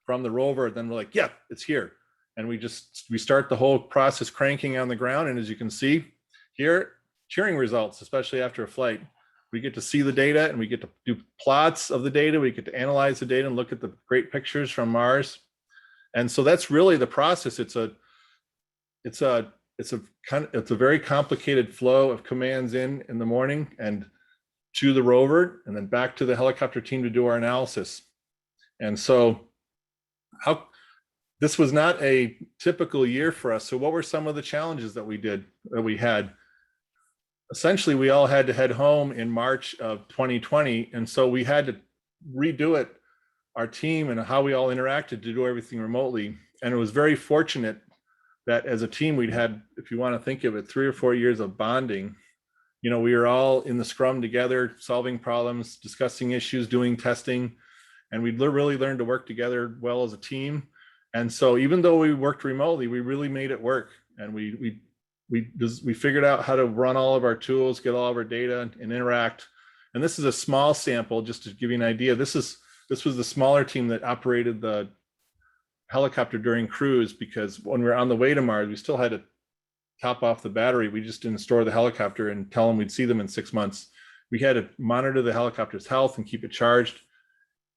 from the rover. Then we're like, yeah, it's here. And we start the whole process cranking on the ground. And as you can see here, cheering results, especially after a flight. We get to see the data and we get to do plots of the data. We get to analyze the data and look at the great pictures from Mars. And so that's really the process. It's a very complicated flow of commands in the morning and to the rover, and then back to the helicopter team to do our analysis. And so this was not a typical year for us. So what were some of the challenges that we had? Essentially, we all had to head home in March of 2020. And so we had to redo it, our team and how we all interacted, to do everything remotely. And it was very fortunate that as a team, we'd had, if you want to think of it, 3 or 4 years of bonding. You know, we were all in the scrum together, solving problems, discussing issues, doing testing, and we really learned to work together well as a team. And so even though we worked remotely, we really made it work. And we figured out how to run all of our tools, get all of our data, and interact. And this is a small sample, just to give you an idea. This was the smaller team that operated the helicopter during cruise, because when we were on the way to Mars, we still had to top off the battery. We just didn't store the helicopter and tell them we'd see them in 6 months. We had to monitor the helicopter's health and keep it charged.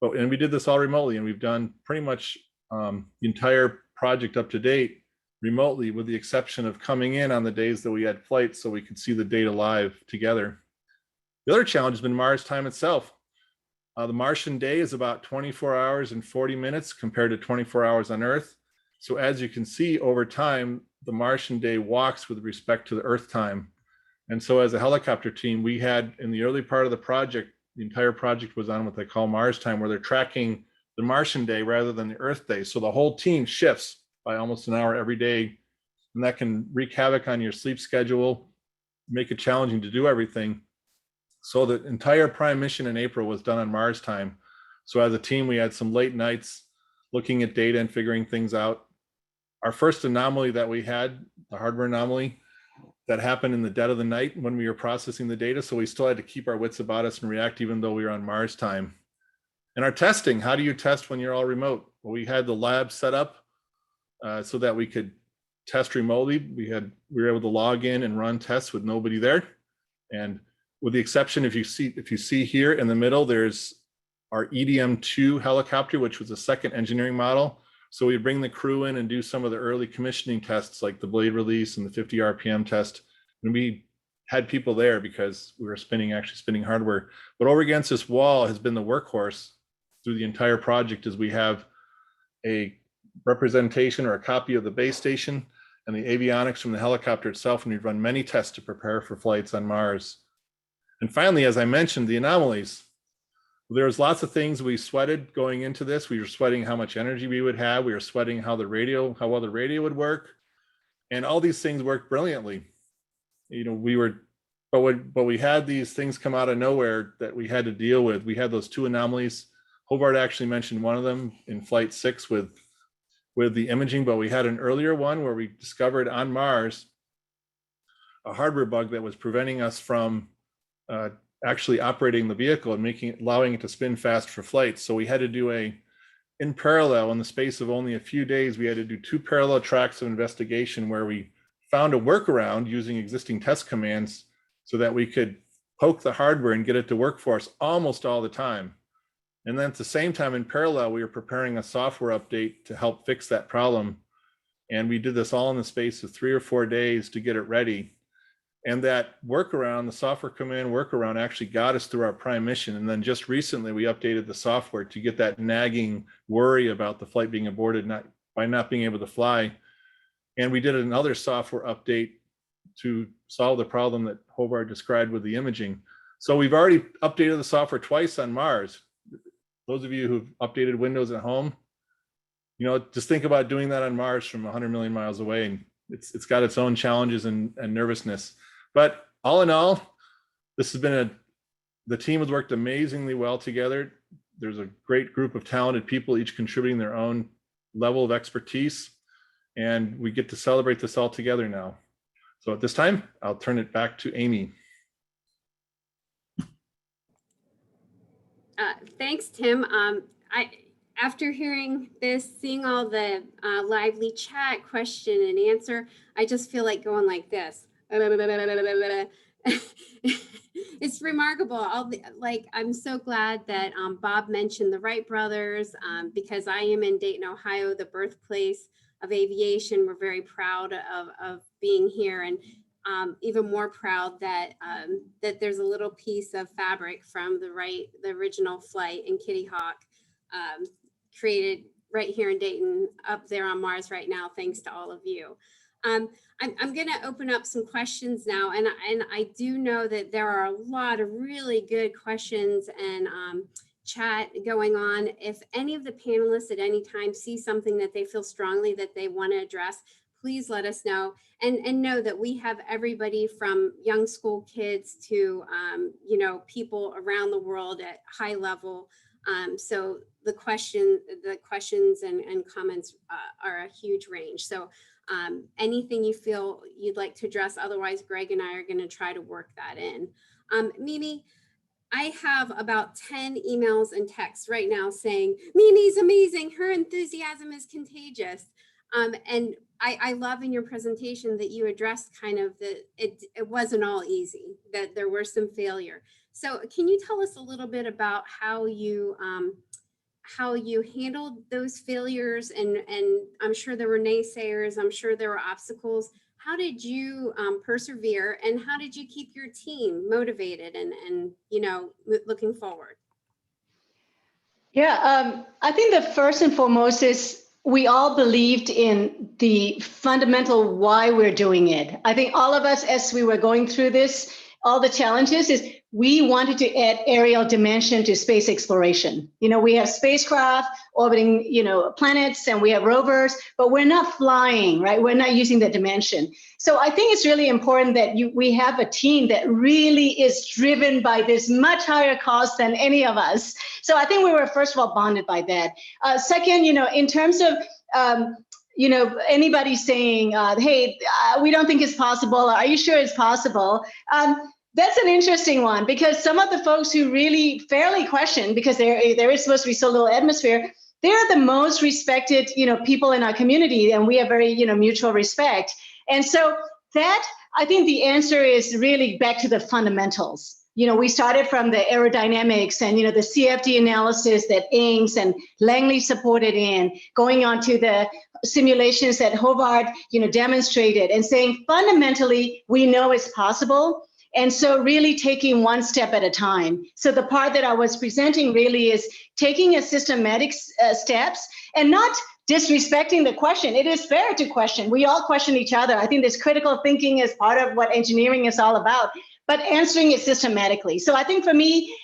And we did this all remotely, and we've done pretty much the entire project up to date remotely, with the exception of coming in on the days that we had flights so we could see the data live together. The other challenge has been Mars time itself. The Martian day is about 24 hours and 40 minutes compared to 24 hours on Earth. So as you can see, over time, the Martian day walks with respect to the Earth time. And so as a helicopter team, we had, in the early part of the project, the entire project was on what they call Mars time, where they're tracking the Martian day rather than the Earth day. So the whole team shifts by almost an hour every day. And that can wreak havoc on your sleep schedule, make it challenging to do everything. So the entire prime mission in April was done on Mars time. So as a team, we had some late nights looking at data and figuring things out. Our first anomaly that we had, the hardware anomaly, that happened in the dead of the night when we were processing the data. So we still had to keep our wits about us and react even though we were on Mars time. And our testing, how do you test when you're all remote? Well, we had the lab set up so that we could test remotely. We were able to log in and run tests with nobody there. And with the exception, if you see here in the middle, there's our EDM2 helicopter, which was a second engineering model. So we bring the crew in and do some of the early commissioning tests, like the blade release and the 50 RPM test. And we had people there because we were actually spinning hardware. But over against this wall has been the workhorse through the entire project, as we have a representation or a copy of the base station and the avionics from the helicopter itself. And we've run many tests to prepare for flights on Mars. And finally, as I mentioned, the anomalies. There was lots of things we sweated going into this. We were sweating how much energy we would have. We were sweating how well the radio would work. And all these things worked brilliantly. You know, but we had these things come out of nowhere that we had to deal with. We had those 2 anomalies. Hobart actually mentioned one of them in Flight 6 with the imaging, but we had an earlier one where we discovered on Mars a hardware bug that was preventing us from actually operating the vehicle and allowing it to spin fast for flights. So we had to do in parallel, in the space of only a few days, we had to do 2 parallel tracks of investigation where we found a workaround using existing test commands so that we could poke the hardware and get it to work for us almost all the time. And then at the same time, in parallel, we were preparing a software update to help fix that problem. And we did this all in the space of 3 or 4 days to get it ready. And that workaround, the software command workaround, actually got us through our prime mission. And then just recently, we updated the software to get that nagging worry about the flight being aborted by not being able to fly. And we did another software update to solve the problem that Hobart described with the imaging. So we've already updated the software twice on Mars. Those of you who've updated Windows at home, you know, just think about doing that on Mars from 100 million miles away. And it's got its own challenges and nervousness. But all in all, this has been the team has worked amazingly well together. There's a great group of talented people, each contributing their own level of expertise. And we get to celebrate this all together now. So at this time, I'll turn it back to Amy. Thanks, Tim. After hearing this, seeing all the lively chat, question and answer, I just feel like going like this. It's it's remarkable. I'm so glad that Bob mentioned the Wright brothers, because I am in Dayton, Ohio, the birthplace of aviation. We're very proud of being here, and even more proud that that there's a little piece of fabric from the original flight in Kitty Hawk, created right here in Dayton, up there on Mars right now, thanks to all of you. I'm going to open up some questions now, and I do know that there are a lot of really good questions and chat going on. If any of the panelists at any time see something that they feel strongly that they want to address, please let us know, and know that we have everybody from young school kids to people around the world at high level. So the questions and comments are a huge range. So anything you feel you'd like to address, otherwise Greg and I are going to try to work that in. Mimi, I have about 10 emails and texts right now saying, Mimi's amazing, her enthusiasm is contagious. And I love in your presentation that you addressed kind of that it wasn't all easy, that there were some failure. So can you tell us a little bit about how you handled those failures? And I'm sure there were naysayers, I'm sure there were obstacles. How did you persevere, and how did you keep your team motivated and looking forward? Yeah, I think the first and foremost is we all believed in the fundamental why we're doing it. I think all of us, as we were going through this, all the challenges, is we wanted to add aerial dimension to space exploration. We have spacecraft orbiting, planets, and we have rovers, but we're not flying, right? We're not using that dimension. So I think it's really important that we have a team that really is driven by this much higher cause than any of us. So I think we were, first of all, bonded by that. Second, in terms of, anybody saying, hey, we don't think it's possible, are you sure it's possible? That's an interesting one, because some of the folks who really fairly question, because there is supposed to be so little atmosphere, they're the most respected, people in our community, and we have very, mutual respect. And so that, I think the answer is really back to the fundamentals. We started from the aerodynamics and, the CFD analysis that Ames and Langley supported in, going on to the simulations that Hobart, demonstrated, and saying fundamentally, we know it's possible. And so really taking one step at a time. So the part that I was presenting really is taking a systematic steps and not disrespecting the question. It is fair to question. We all question each other. I think this critical thinking is part of what engineering is all about, but answering it systematically. So I think for me,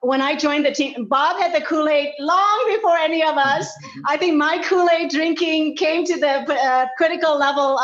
when I joined the team, Bob had the Kool-Aid long before any of us. I think my Kool-Aid drinking came to the critical level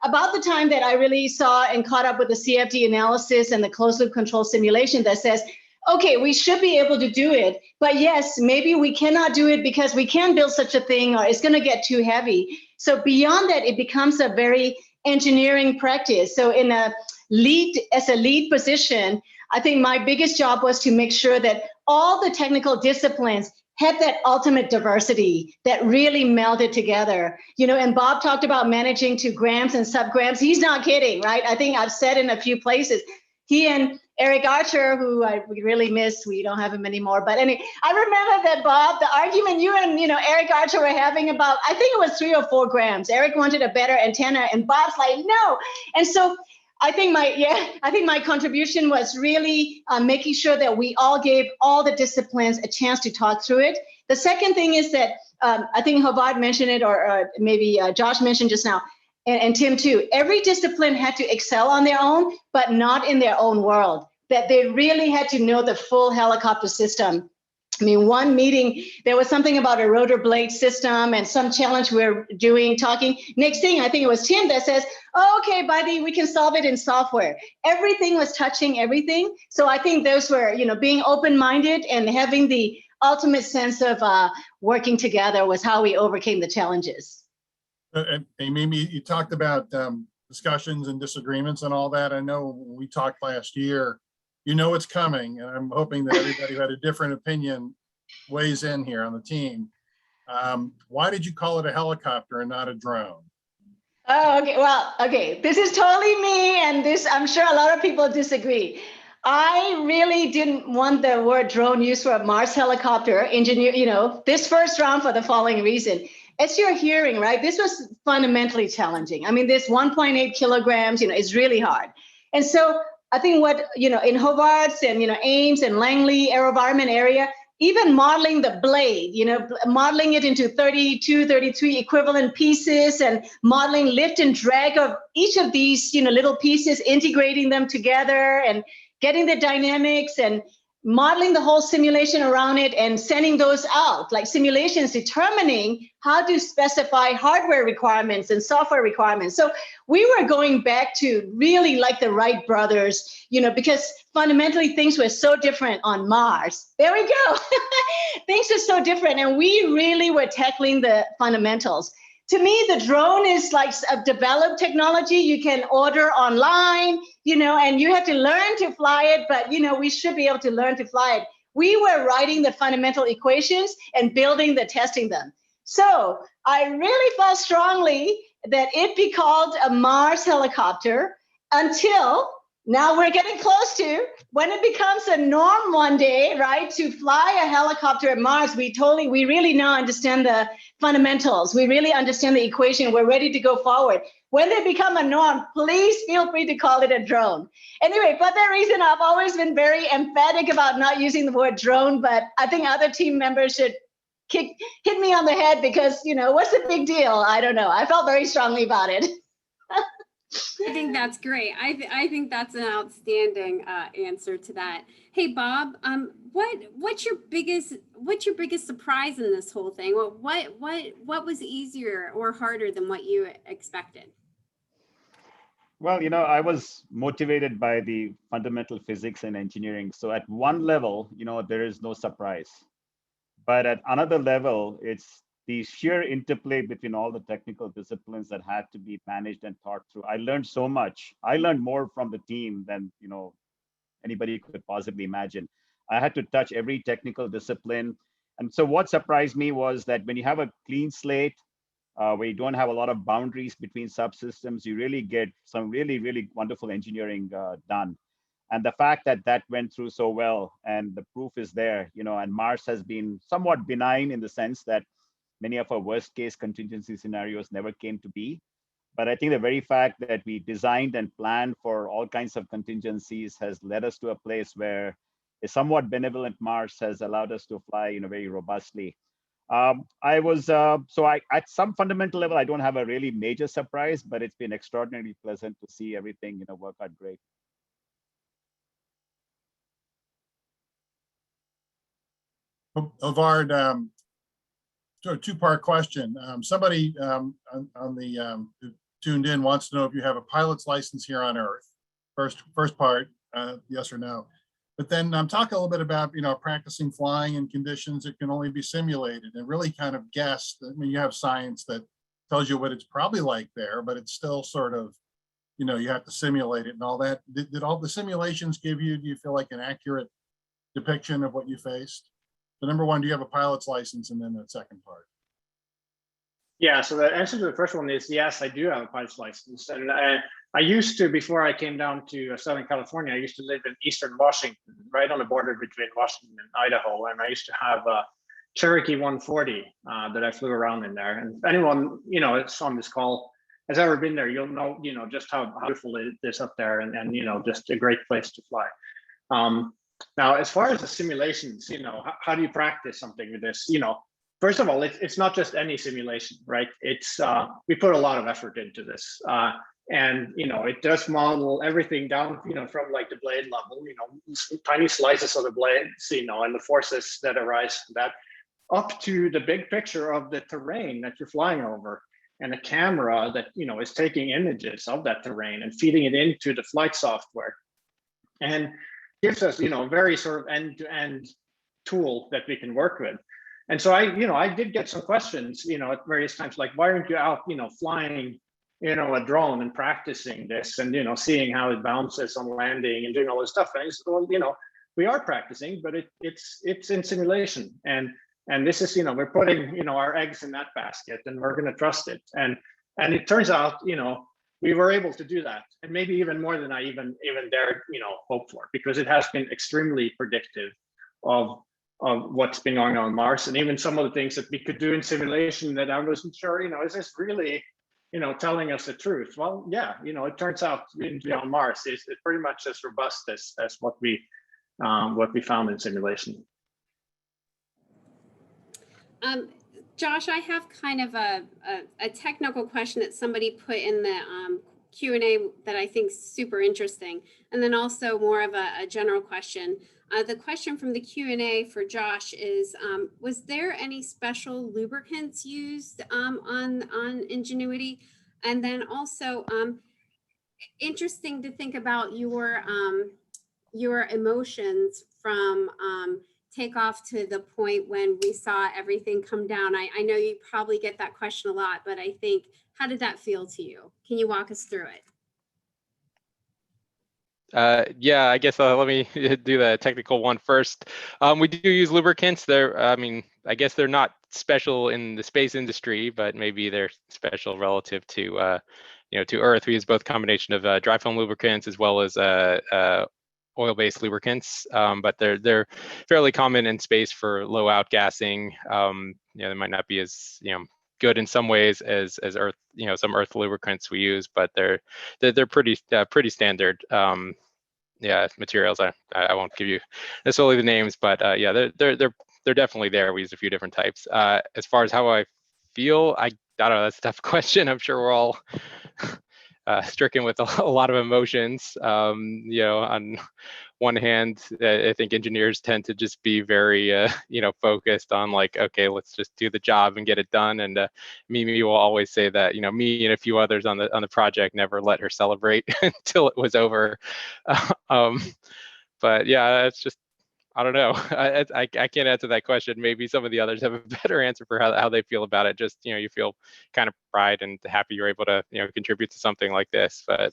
about the time that I really saw and caught up with the CFD analysis and the closed loop control simulation that says, okay, we should be able to do it, but yes, maybe we cannot do it because we can't build such a thing, or it's going to get too heavy. So beyond that, it becomes a very engineering practice. So as a lead position, I think my biggest job was to make sure that all the technical disciplines had that ultimate diversity that really melded together. And Bob talked about managing to grams and subgrams. He's not kidding, right? I think I've said in a few places, he and Eric Archer, who we really miss, we don't have him anymore. But anyway, I remember that, Bob, the argument you and Eric Archer were having about, I think it was 3 or 4 grams. Eric wanted a better antenna, and Bob's like, no. And so I think my contribution was really making sure that we all gave all the disciplines a chance to talk through it. The second thing is that I think Hobart mentioned it, or maybe Josh mentioned just now, and Tim too. Every discipline had to excel on their own, but not in their own world. That they really had to know the full helicopter system. I mean, one meeting, there was something about a rotor blade system and some challenge we're talking. Next thing, I think it was Tim that says, oh, okay, buddy, we can solve it in software. Everything was touching everything. So I think those were, being open-minded and having the ultimate sense of working together was how we overcame the challenges. Mimi, you talked about discussions and disagreements and all that. I know when we talked last year, it's coming, and I'm hoping that everybody who had a different opinion weighs in here on the team. Why did you call it a helicopter and not a drone? Oh, okay. Well, okay. This is totally me, and this, I'm sure a lot of people disagree. I really didn't want the word drone used for a Mars helicopter engineer, this first round for the following reason. As you're hearing, right, this was fundamentally challenging. I mean, this 1.8 kilograms, it's really hard. And so I think what, in Hobart's and, Ames and Langley AeroVironment area, even modeling the blade, modeling it into 32, 33 equivalent pieces and modeling lift and drag of each of these, little pieces, integrating them together and getting the dynamics and modeling the whole simulation around it and sending those out, like simulations determining how to specify hardware requirements and software requirements. So we were going back to really like the Wright brothers, because fundamentally things were so different on Mars. There we go. Things are so different. And we really were tackling the fundamentals. To me, the drone is like a developed technology you can order online, and you have to learn to fly it, but, we should be able to learn to fly it. We were writing the fundamental equations and testing them. So I really felt strongly that it be called a Mars helicopter until now we're getting close to when it becomes a norm one day, right? To fly a helicopter at Mars, we really now understand the fundamentals. We really understand the equation. We're ready to go forward. When they become a norm, please feel free to call it a drone. Anyway, for that reason, I've always been very emphatic about not using the word drone, but I think other team members should hit me on the head because, what's the big deal? I don't know. I felt very strongly about it. I think that's great. I think that's an outstanding answer to that. Hey, Bob, what's your biggest surprise in this whole thing? What was easier or harder than what you expected? Well, I was motivated by the fundamental physics and engineering. So at one level, there is no surprise. But at another level, it's the sheer interplay between all the technical disciplines that had to be managed and thought through. I learned so much. I learned more from the team than anybody could possibly imagine. I had to touch every technical discipline. And so what surprised me was that when you have a clean slate, where you don't have a lot of boundaries between subsystems, you really get some really, really wonderful engineering done. And the fact that that went through so well, and the proof is there, and Mars has been somewhat benign in the sense that many of our worst case contingency scenarios never came to be. But I think the very fact that we designed and planned for all kinds of contingencies has led us to a place where a somewhat benevolent Mars has allowed us to fly very robustly. At some fundamental level, I don't have a really major surprise, but it's been extraordinarily pleasant to see everything work out great. Ovard, so a two-part question. Somebody on the who tuned in wants to know if you have a pilot's license here on Earth. First part, yes or no. But then talk a little bit about practicing flying in conditions that can only be simulated and really kind of guess. I mean, you have science that tells you what it's probably like there, but it's still sort of you have to simulate it and all that. Did all the simulations give you? Do you feel like an accurate depiction of what you faced? So number one, do you have a pilot's license? And then the second part. Yeah, so the answer to the first one is yes, I do have a pilot's license. And I used to, before I came down to Southern California, I used to live in Eastern Washington, right on the border between Washington and Idaho. And I used to have a Cherokee 140 that I flew around in there. And if anyone, it's on this call, has ever been there, you'll know, just how beautiful it is up there and just a great place to fly. Now, as far as the simulations, how do you practice something with this? First of all, it's not just any simulation, right? It's we put a lot of effort into this, and it does model everything down, from like the blade level, tiny slices of the blades, and the forces that arise from that, up to the big picture of the terrain that you're flying over, and a camera that is taking images of that terrain and feeding it into the flight software, and gives us, very sort of end-to-end tool that we can work with. And so I did get some questions, at various times, like, why aren't you out, flying, a drone and practicing this and, seeing how it bounces on landing and doing all this stuff. And I said, well, we are practicing, but it's in simulation. And this is, we're putting, our eggs in that basket and we're going to trust it. And it turns out, we were able to do that, and maybe even more than I even dared, hope for, because it has been extremely predictive of what's been going on Mars, and even some of the things that we could do in simulation that I wasn't sure, is this really, telling us the truth? Well, yeah, it turns out on Mars is pretty much as robust as what we found in simulation. Josh, I have kind of a technical question that somebody put in the Q&A that I think is super interesting, and then also more of a general question. The question from the Q&A for Josh is, was there any special lubricants used on Ingenuity? And then also, interesting to think about your emotions from takeoff to the point when we saw everything come down. I know you probably get that question a lot, but I think, how did that feel to you? Can you walk us through it? Yeah, I guess let me do the technical one first. We do use lubricants. I guess they're not special in the space industry, but maybe they're special relative to, to Earth. We use both combination of dry foam lubricants as well as oil-based lubricants, but they're fairly common in space for low outgassing. They might not be as good in some ways as Earth, some Earth lubricants we use, but they're pretty standard. Materials. I won't give you necessarily the names, but yeah, they're definitely there. We use a few different types. As far as how I feel, I don't know. That's a tough question. I'm sure we're all stricken with a lot of emotions. On one hand, I think engineers tend to just be very, focused on like, okay, let's just do the job and get it done. And Mimi will always say that, me and a few others on the project never let her celebrate until it was over. But yeah, it's just, I don't know. I can't answer that question. Maybe some of the others have a better answer for how they feel about it. Just, you feel kind of pride and happy you're able to, contribute to something like this. But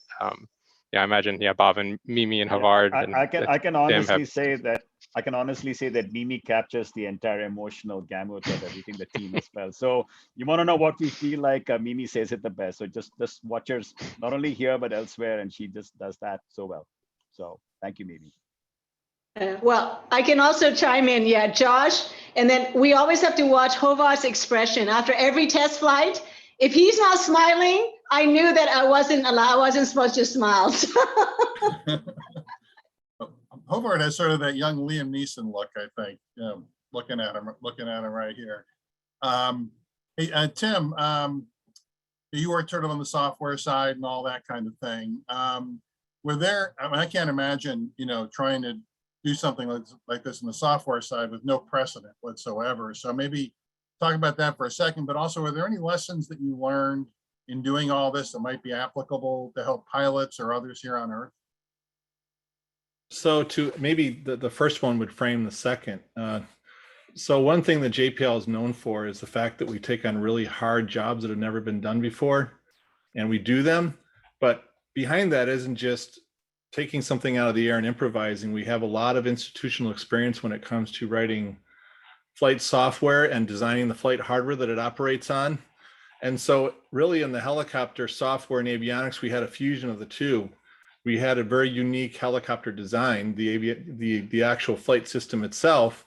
yeah, I imagine, Bob and Mimi and Havard. I can honestly say that Mimi captures the entire emotional gamut of everything the team has felt. So you want to know what we feel like, Mimi says it the best. So just watchers, not only here, but elsewhere. And she just does that so well. So thank you, Mimi. Well, I can also chime in, yeah, Josh. And then we always have to watch Hovar's expression after every test flight. If he's not smiling, I knew that I wasn't supposed to smile. Hobart has sort of that young Liam Neeson look, I think. Looking at him right here. Hey, Tim, you worked sort of on the software side and all that kind of thing. Were there? I can't imagine, trying to do something like this on the software side with no precedent whatsoever. So maybe talk about that for a second, but also, were there any lessons that you learned in doing all this that might be applicable to help pilots or others here on Earth? So to maybe the first one would frame the second. So one thing that JPL is known for is the fact that we take on really hard jobs that have never been done before, and we do them. But behind that isn't just taking something out of the air and improvising. We have a lot of institutional experience when it comes to writing flight software and designing the flight hardware that it operates on. And so really in the helicopter software and avionics, we had a fusion of the two. We had a very unique helicopter design, the actual flight system itself,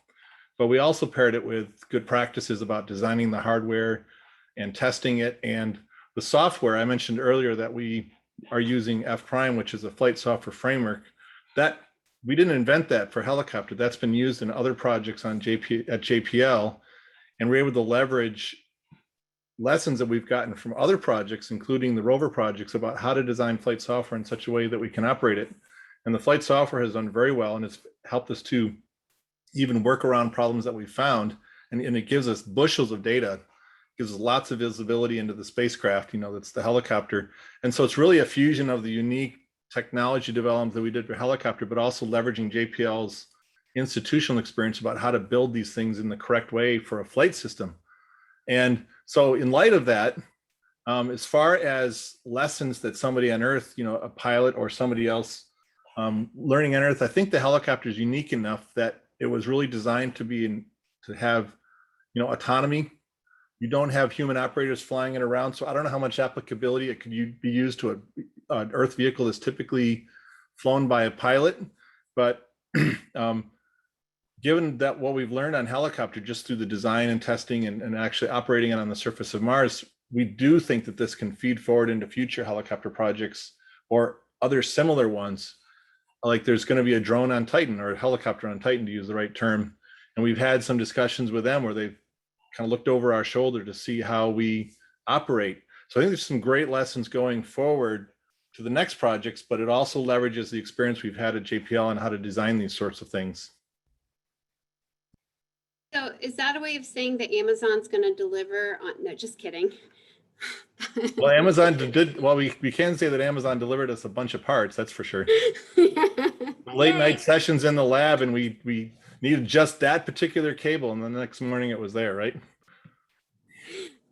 but we also paired it with good practices about designing the hardware and testing it. And the software, I mentioned earlier that we are using F Prime, which is a flight software framework. That we didn't invent that for helicopter. That's been used in other projects at JPL, and we're able to leverage lessons that we've gotten from other projects, including the rover projects, about how to design flight software in such a way that we can operate it. And the flight software has done very well, and it's helped us to even work around problems that we found. And it gives us bushels of data, gives us lots of visibility into the spacecraft, that's the helicopter. And so it's really a fusion of the unique technology development that we did for helicopter, but also leveraging JPL's institutional experience about how to build these things in the correct way for a flight system. And so in light of that, as far as lessons that somebody on Earth, a pilot or somebody else learning on Earth, I think the helicopter is unique enough that it was really designed to have, autonomy, You don't have human operators flying it around. So I don't know how much applicability it could be used to an Earth vehicle that's typically flown by a pilot. But given that what we've learned on helicopter just through the design and testing and actually operating it on the surface of Mars, we do think that this can feed forward into future helicopter projects or other similar ones. Like there's going to be a drone on Titan or a helicopter on Titan, to use the right term. And we've had some discussions with them where they've kind of looked over our shoulder to see how we operate. So I think there's some great lessons going forward to the next projects, but it also leverages the experience we've had at JPL on how to design these sorts of things. So is that a way of saying that Amazon's going to deliver on, no, just kidding. Well, Amazon did, well, we can say that Amazon delivered us a bunch of parts, that's for sure. Late night sessions in the lab, and we needed just that particular cable, and the next morning it was there, right?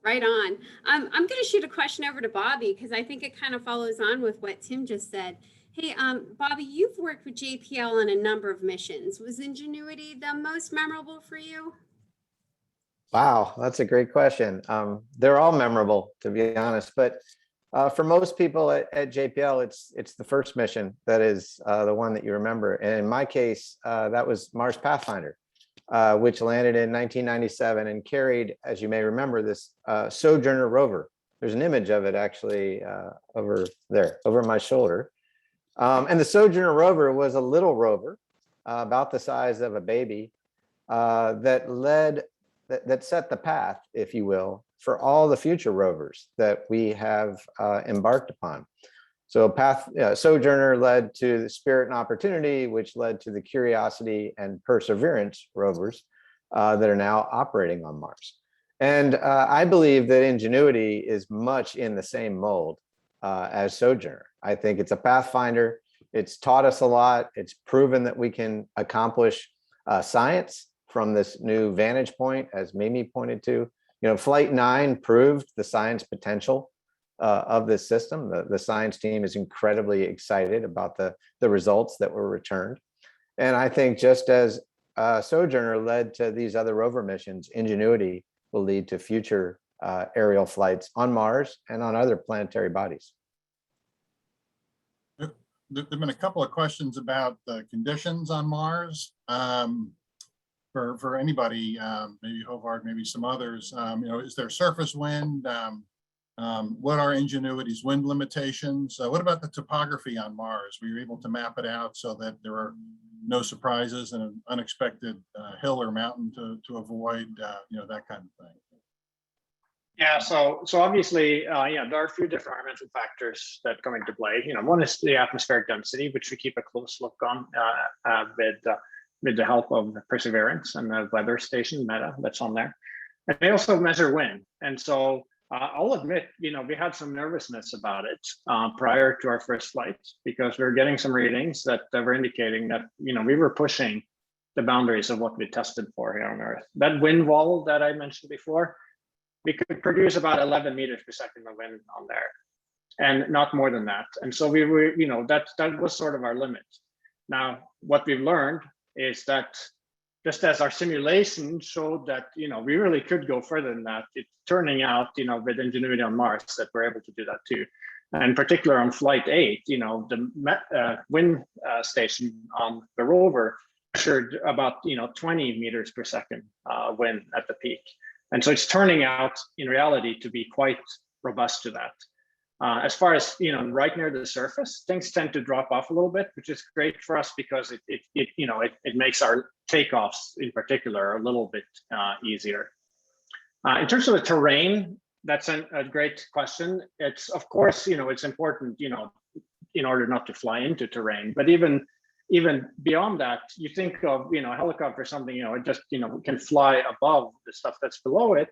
Right on. I'm going to shoot a question over to Bobby because I think it kind of follows on with what Tim just said. Hey, Bobby, you've worked with JPL on a number of missions. Was Ingenuity the most memorable for you? Wow, that's a great question. They're all memorable, to be honest, but for most people at JPL, it's the first mission that is the one that you remember. And in my case, that was Mars Pathfinder, which landed in 1997 and carried, as you may remember, this Sojourner rover. There's an image of it actually over there, over my shoulder. And the Sojourner rover was a little rover, about the size of a baby, that set the path, if you will, for all the future rovers that we have embarked upon. So Sojourner led to the Spirit and Opportunity, which led to the Curiosity and Perseverance rovers that are now operating on Mars. And I believe that Ingenuity is much in the same mold as Sojourner. I think it's a Pathfinder. It's taught us a lot. It's proven that we can accomplish science from this new vantage point, as Mimi pointed to. You know, Flight 9 proved the science potential of this system. The science team is incredibly excited about the results that were returned. And I think just as Sojourner led to these other rover missions, Ingenuity will lead to future aerial flights on Mars and on other planetary bodies. There've been a couple of questions about the conditions on Mars. For anybody, maybe Hovard, maybe some others, you know, is there surface wind? What are Ingenuity's wind limitations? What about the topography on Mars? Were you able to map it out so that there are no surprises and an unexpected hill or mountain to avoid, you know, that kind of thing? Yeah, so obviously, yeah, there are a few different environmental factors that come into play. You know, one is the atmospheric density, which we keep a close look on with the help of Perseverance and the weather station META that's on there. And they also measure wind. And so I'll admit, you know, we had some nervousness about it prior to our first flight because we were getting some readings that were indicating that, you know, we were pushing the boundaries of what we tested for here on Earth. That wind wall that I mentioned before, we could produce about 11 meters per second of wind on there and not more than that. And so we were, you know, that was sort of our limit. Now, what we've learned is that just as our simulation showed that, you know, we really could go further than that, it's turning out, you know, with Ingenuity on Mars that we're able to do that too. And in particular on Flight 8, you know, the wind station on the rover measured about, you know, 20 meters per second wind at the peak. And so it's turning out in reality to be quite robust to that. As far as, you know, right near the surface, things tend to drop off a little bit, which is great for us because it makes our takeoffs in particular a little bit easier. In terms of the terrain, that's a great question. It's, of course, you know, it's important, you know, in order not to fly into terrain, but even beyond that, you think of, you know, a helicopter or something, you know, it just, you know, can fly above the stuff that's below it.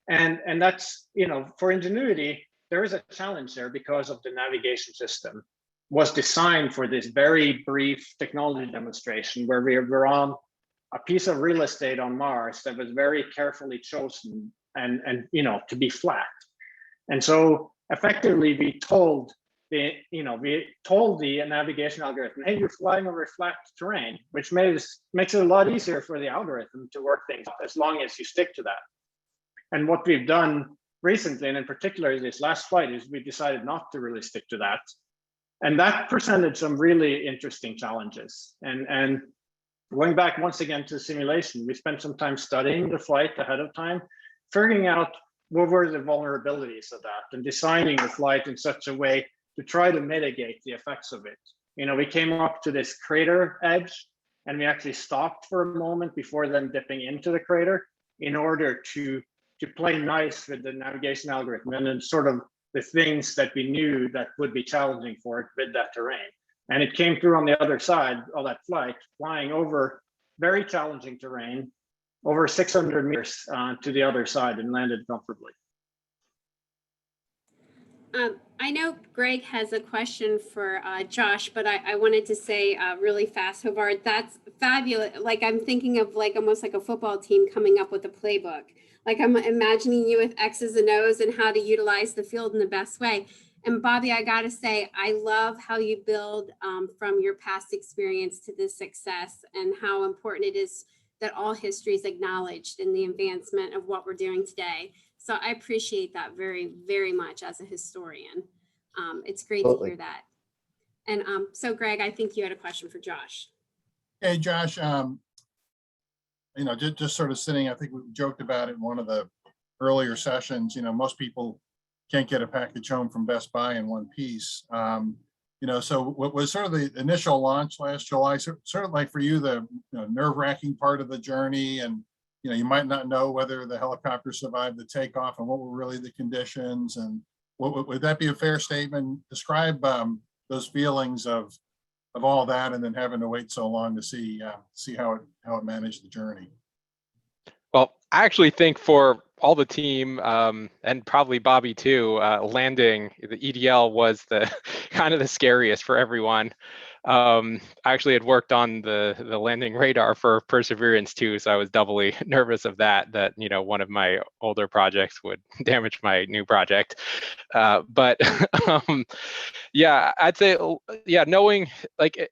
And that's, you know, for Ingenuity, there is a challenge there because of the navigation system was designed for this very brief technology demonstration where we were on a piece of real estate on Mars that was very carefully chosen and you know, to be flat. And so effectively we told the navigation algorithm, hey, you're flying over flat terrain, which makes it a lot easier for the algorithm to work things out as long as you stick to that. And what we've done recently, and in particular this last flight, is we decided not to really stick to that. And that presented some really interesting challenges. And going back once again to simulation, we spent some time studying the flight ahead of time, figuring out what were the vulnerabilities of that, and designing the flight in such a way to try to mitigate the effects of it. You know, we came up to this crater edge, and we actually stopped for a moment before then dipping into the crater in order to play nice with the navigation algorithm and then sort of the things that we knew that would be challenging for it with that terrain. And it came through on the other side of that flight, flying over very challenging terrain, over 600 meters to the other side, and landed comfortably. I know Greg has a question for Josh, but I wanted to say really fast, Hovard, that's fabulous. Like, I'm thinking of like almost like a football team coming up with a playbook. Like, I'm imagining you with X's and O's and how to utilize the field in the best way. And Bobby, I gotta say, I love how you build from your past experience to this success, and how important it is that all history is acknowledged in the advancement of what we're doing today. So I appreciate that very, very much as a historian. It's great to hear that. And so Greg, I think you had a question for Josh. Hey, Josh, you know, just sort of sitting, I think we joked about it in one of the earlier sessions, you know, most people can't get a package home from Best Buy in one piece. You know, so what was sort of the initial launch last July, sort of like for you, the nerve-wracking part of the journey, and you know, you might not know whether the helicopter survived the takeoff and what were really the conditions, and what would that be a fair statement? Describe those feelings of all that, and then having to wait so long to see how it managed the journey. Well, I actually think for all the team, and probably Bobby too, landing the EDL was the kind of the scariest for everyone. I actually had worked on the landing radar for Perseverance too, so I was doubly nervous of that you know, one of my older projects would damage my new project. But yeah, I'd say, yeah, knowing, like,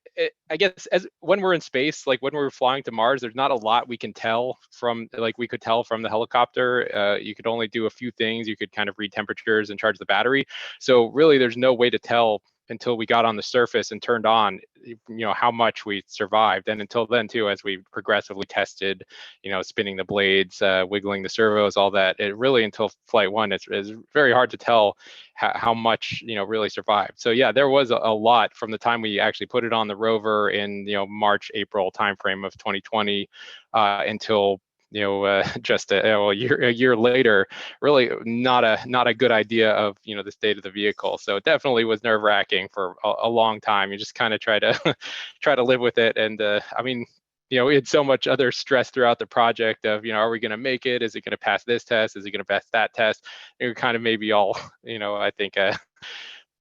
I guess as when we're in space, like when we're flying to Mars, there's not a lot we can tell from, like we could tell from the helicopter. You could only do a few things. You could kind of read temperatures and charge the battery. So really, there's no way to tell until we got on the surface and turned on, you know, how much we survived. And until then too, as we progressively tested, you know, spinning the blades, wiggling the servos, all that, it really, until flight one, it's very hard to tell how much, you know, really survived. So yeah, there was a lot from the time we actually put it on the rover in, you know, March, April timeframe of 2020 until, you know, just a year later, really not a good idea of, you know, the state of the vehicle. So it definitely was nerve-wracking for a long time. You just kind of try to live with it. And I mean, you know, we had so much other stress throughout the project of, you know, are we going to make it? Is it going to pass this test? Is it going to pass that test? It was kind of maybe all, you know, I think,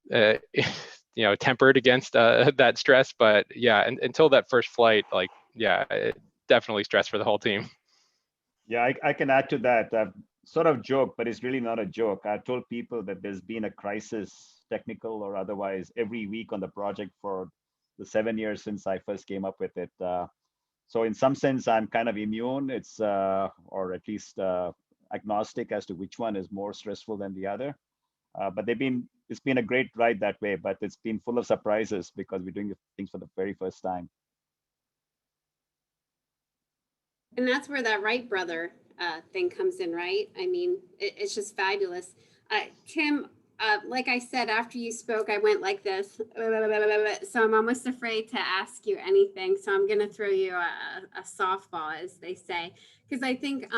you know, tempered against that stress. But yeah, until that first flight, like, yeah, definitely stress for the whole team. Yeah, I can add to that. Sort of joke, but it's really not a joke. I've told people that there's been a crisis, technical or otherwise, every week on the project for the 7 years since I first came up with it. So in some sense, I'm kind of immune. It's or at least agnostic as to which one is more stressful than the other. But it's been a great ride that way. But it's been full of surprises because we're doing things for the very first time. And that's where that Wright brother thing comes in, right? I mean, it's just fabulous. Tim, like I said, after you spoke, I went like this. So I'm almost afraid to ask you anything. So I'm going to throw you a softball, as they say, because I think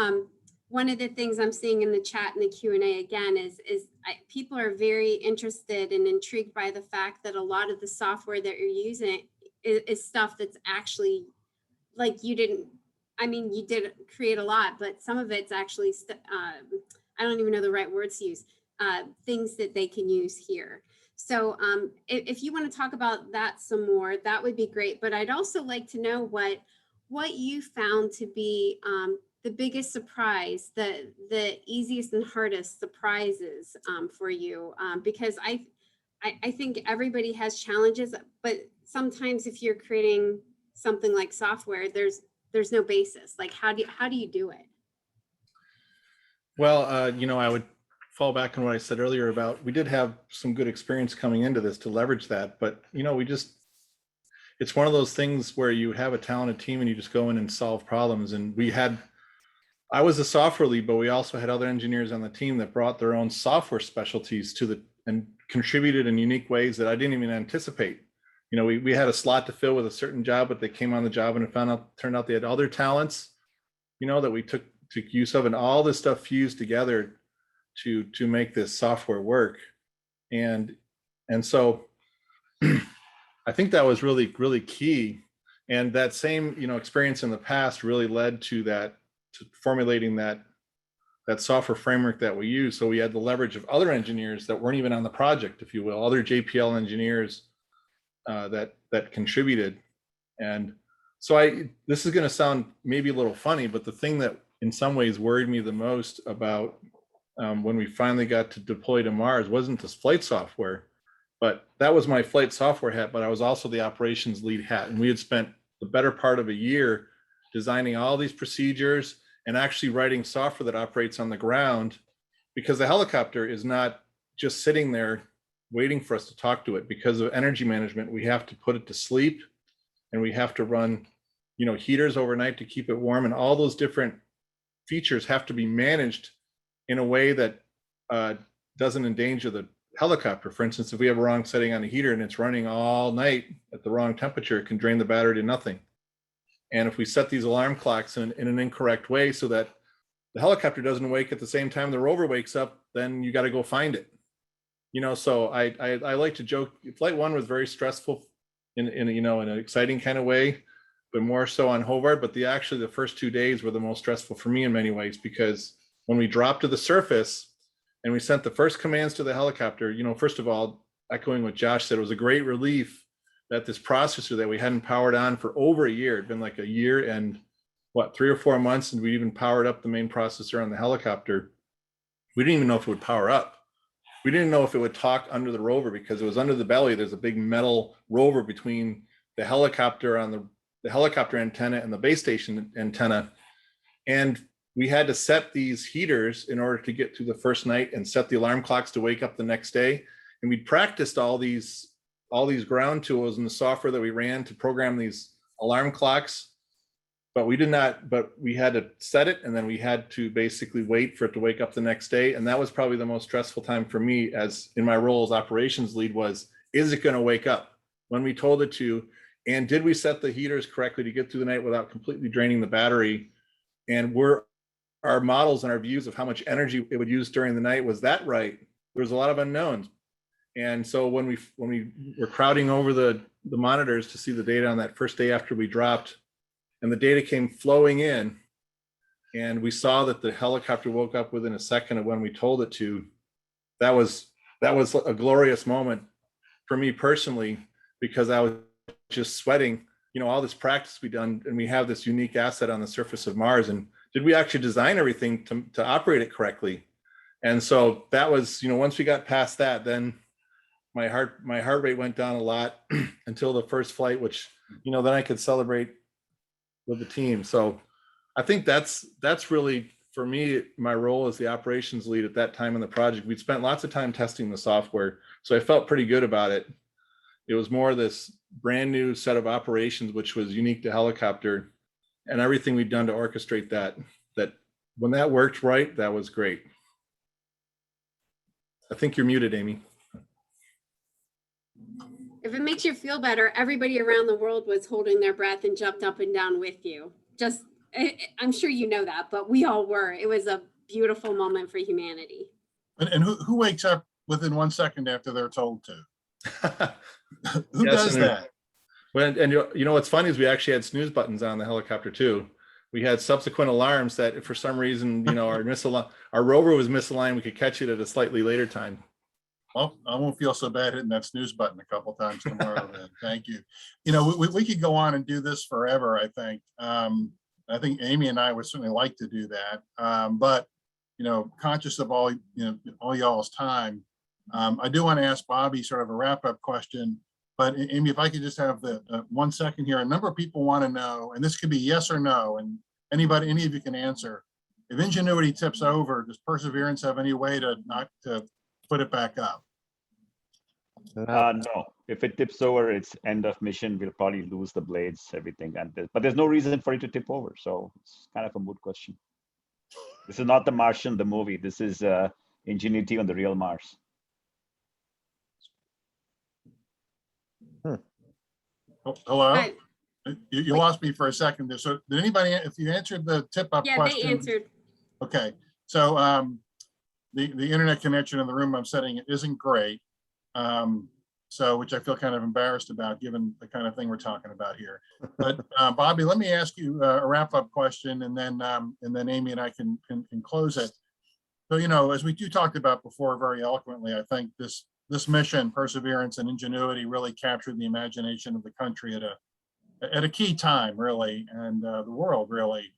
one of the things I'm seeing in the chat and the Q&A again is people are very interested and intrigued by the fact that a lot of the software that you're using is stuff that's actually, like, you did create a lot, but some of it's actually, I don't even know the right words to use, things that they can use here. So if you want to talk about that some more, that would be great. But I'd also like to know what you found to be the biggest surprise, the easiest and hardest surprises for you, because I think everybody has challenges, but sometimes if you're creating something like software, there's no basis. Like, how do you do it? Well, I would fall back on what I said earlier about we did have some good experience coming into this to leverage that, but it's one of those things where you have a talented team and you just go in and solve problems. And I was a software lead, but we also had other engineers on the team that brought their own software specialties and contributed in unique ways that I didn't even anticipate. We had a slot to fill with a certain job, but they came on the job and turned out they had other talents, that we took use of, and all this stuff fused together to make this software work. And so I think that was really, really key. And that same, experience in the past really led to formulating that software framework that we use. So we had the leverage of other engineers that weren't even on the project, if you will, other JPL engineers that contributed. And so this is going to sound maybe a little funny, but the thing that in some ways worried me the most about when we finally got to deploy to Mars wasn't this flight software, but that was my flight software hat, but I was also the operations lead hat. And we had spent the better part of a year designing all these procedures and actually writing software that operates on the ground, because the helicopter is not just sitting there waiting for us to talk to it. Because of energy management, we have to put it to sleep, and we have to run, heaters overnight to keep it warm, and all those different features have to be managed in a way that doesn't endanger the helicopter. For instance, if we have a wrong setting on a heater and it's running all night at the wrong temperature, it can drain the battery to nothing. And if we set these alarm clocks in an incorrect way so that the helicopter doesn't wake at the same time the rover wakes up, then you got to go find it. So I like to joke, Flight 1 was very stressful in an exciting kind of way, but more so on Hobart. But the first 2 days were the most stressful for me in many ways, because when we dropped to the surface and we sent the first commands to the helicopter, first of all, echoing what Josh said, it was a great relief that this processor that we hadn't powered on for over a year, it'd been like a year and 3 or 4 months, and we even powered up the main processor on the helicopter. We didn't even know if it would power up. We didn't know if it would talk under the rover, because it was under the belly. There's a big metal rover between the helicopter on the helicopter antenna and the base station antenna. And we had to set these heaters in order to get through the first night and set the alarm clocks to wake up the next day. And we'd practiced all these ground tools and the software that we ran to program these alarm clocks, but we had to set it, and then we had to basically wait for it to wake up the next day. And that was probably the most stressful time for me, as in my role as operations lead, is it going to wake up when we told it to? And did we set the heaters correctly to get through the night without completely draining the battery? And were our models and our views of how much energy it would use during the night, was that right? There was a lot of unknowns. And so when we were crowding over the monitors to see the data on that first day after we dropped, and the data came flowing in, and we saw that the helicopter woke up within a second of when we told it to, that was a glorious moment for me personally, because I was just sweating, all this practice we've done, and we have this unique asset on the surface of Mars. And did we actually design everything to operate it correctly? And so that was, once we got past that, then my heart rate went down a lot until the first flight, which, then I could celebrate with the team. So I think that's really, for me, my role as the operations lead at that time in the project. We'd spent lots of time testing the software, so I felt pretty good about it. It was more this brand new set of operations, which was unique to helicopter, and everything we'd done to orchestrate that when that worked right, that was great. I think you're muted, Amy. If it makes you feel better, everybody around the world was holding their breath and jumped up and down with you. I'm sure you know that, but we all were. It was a beautiful moment for humanity. And who wakes up within 1 second after they're told to? Who Yes, does that? And what's funny is we actually had snooze buttons on the helicopter too. We had subsequent alarms that if for some reason, our rover was misaligned, we could catch it at a slightly later time. Well, I won't feel so bad hitting that snooze button a couple times tomorrow. Then. Thank you. We could go on and do this forever, I think. I think Amy and I would certainly like to do that. But, conscious of all y'all's time, I do want to ask Bobby sort of a wrap-up question. But Amy, if I could just have the 1 second here. A number of people want to know, and this could be yes or no, and any of you can answer. if Ingenuity tips over, does Perseverance have any way to not to put it back up? No, if it tips over, it's end of mission. We'll probably lose the blades, everything. But there's no reason for it to tip over. So it's kind of a moot question. This is not the Martian, the movie. This is Ingenuity on the real Mars. Oh, hello? Hi. You lost me for a second there. So did anybody, if you answered the tip up Yeah, question? they answered. Okay, so the internet connection in the room I'm sitting in isn't great. So which I feel kind of embarrassed about given the kind of thing we're talking about here. But Bobby, let me ask you a wrap-up question, and then Amy and I can close it. So, you know, as we talked about before very eloquently, I think this mission, Perseverance and Ingenuity, really captured the imagination of the country at a key time, really, and the world, really.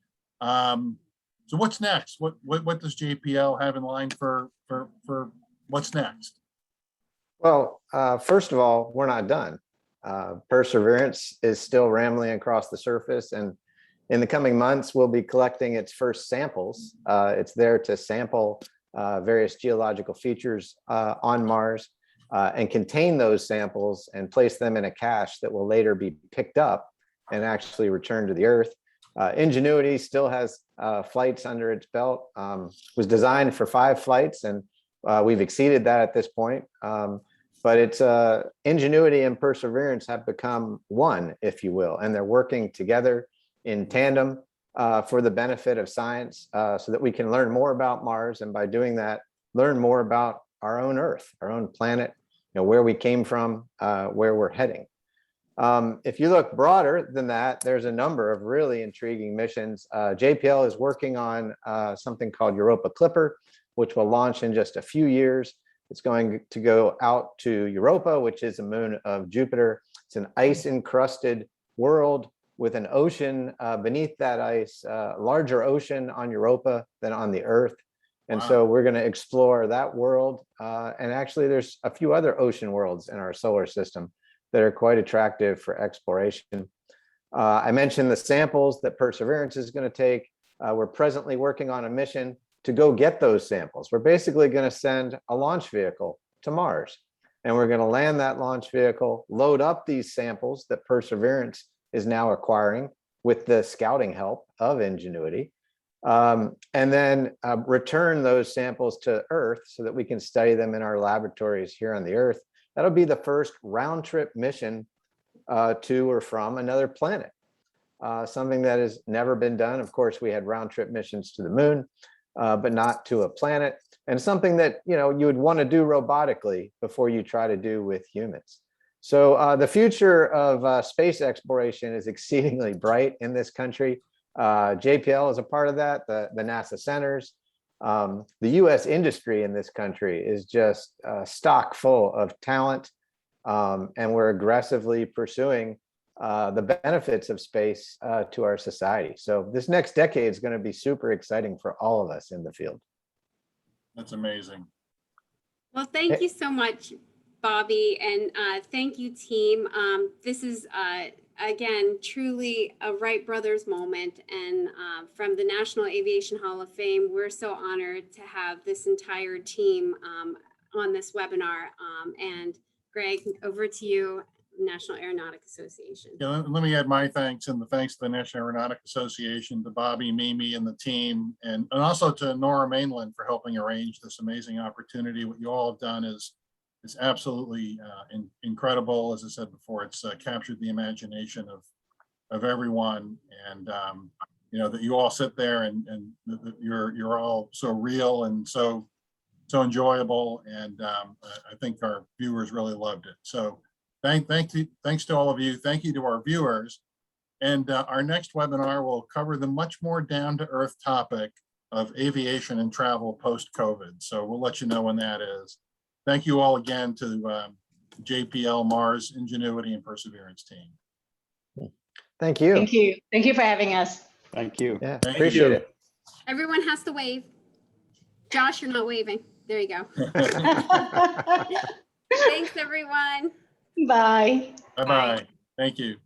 So what's next? What does JPL have in line for what's next? Well, first of all, we're not done. Perseverance is still rambling across the surface, and in the coming months, we'll be collecting its first samples. It's there to sample various geological features on Mars and contain those samples and place them in a cache that will later be picked up and actually returned to the Earth. Ingenuity still has flights under its belt. Was designed for 5 flights, and we've exceeded that at this point. But it's Ingenuity and Perseverance have become one, if you will, and they're working together in tandem for the benefit of science so that we can learn more about Mars, and by doing that, learn more about our own Earth, our own planet, you know, where we came from, where we're heading. If you look broader than that, there's a number of really intriguing missions. JPL is working on something called Europa Clipper, which will launch in just a few years. It's going to go out to Europa, which is a moon of Jupiter. It's an ice-encrusted world with an ocean beneath that ice, larger ocean on Europa than on the Earth. And Wow. So we're going to explore that world. And actually, there's a few other ocean worlds in our solar system that are quite attractive for exploration. I mentioned the samples that Perseverance is going to take. We're presently working on a mission to go get those samples. We're basically going to send a launch vehicle to Mars, and we're going to land that launch vehicle, load up these samples that Perseverance is now acquiring with the scouting help of Ingenuity, and then return those samples to Earth so that we can study them in our laboratories here on the Earth. That'll be the first round trip mission to or from another planet, something that has never been done. Of course, we had round trip missions to the moon, but not to a planet, and something that, you know, you would want to do robotically before you try to do with humans. So the future of space exploration is exceedingly bright in this country. JPL is a part of that, the NASA centers. The US industry in this country is just stock full of talent, and we're aggressively pursuing the benefits of space to our society. So this next decade is going to be super exciting for all of us in the field. That's amazing. Well, thank you so much, Bobby, and thank you, team. This is, again, truly a Wright Brothers moment, and from the National Aviation Hall of Fame, we're so honored to have this entire team on this webinar. And Greg, over to you, National Aeronautic Association. Yeah, let me add my thanks, and the thanks to the National Aeronautic Association, to Bobby, Mimi, and the team, and also to Nora Mainland for helping arrange this amazing opportunity. What you all have done is absolutely incredible. As I said before, it's captured the imagination of everyone, and you know, that you all sit there and you're all so real and so enjoyable, and I think our viewers really loved it. So thanks to all of you. Thank you to our viewers. And our next webinar will cover the much more down-to-earth topic of aviation and travel post-COVID. So we'll let you know when that is. Thank you all again to JPL, Mars, Ingenuity, and Perseverance team. Thank you. Thank you. Thank you for having us. Thank you. Yeah, Thank appreciate you. it. Everyone has to wave. Josh, you're not waving. There you go. Thanks, everyone. Bye. Bye-bye. Thank you.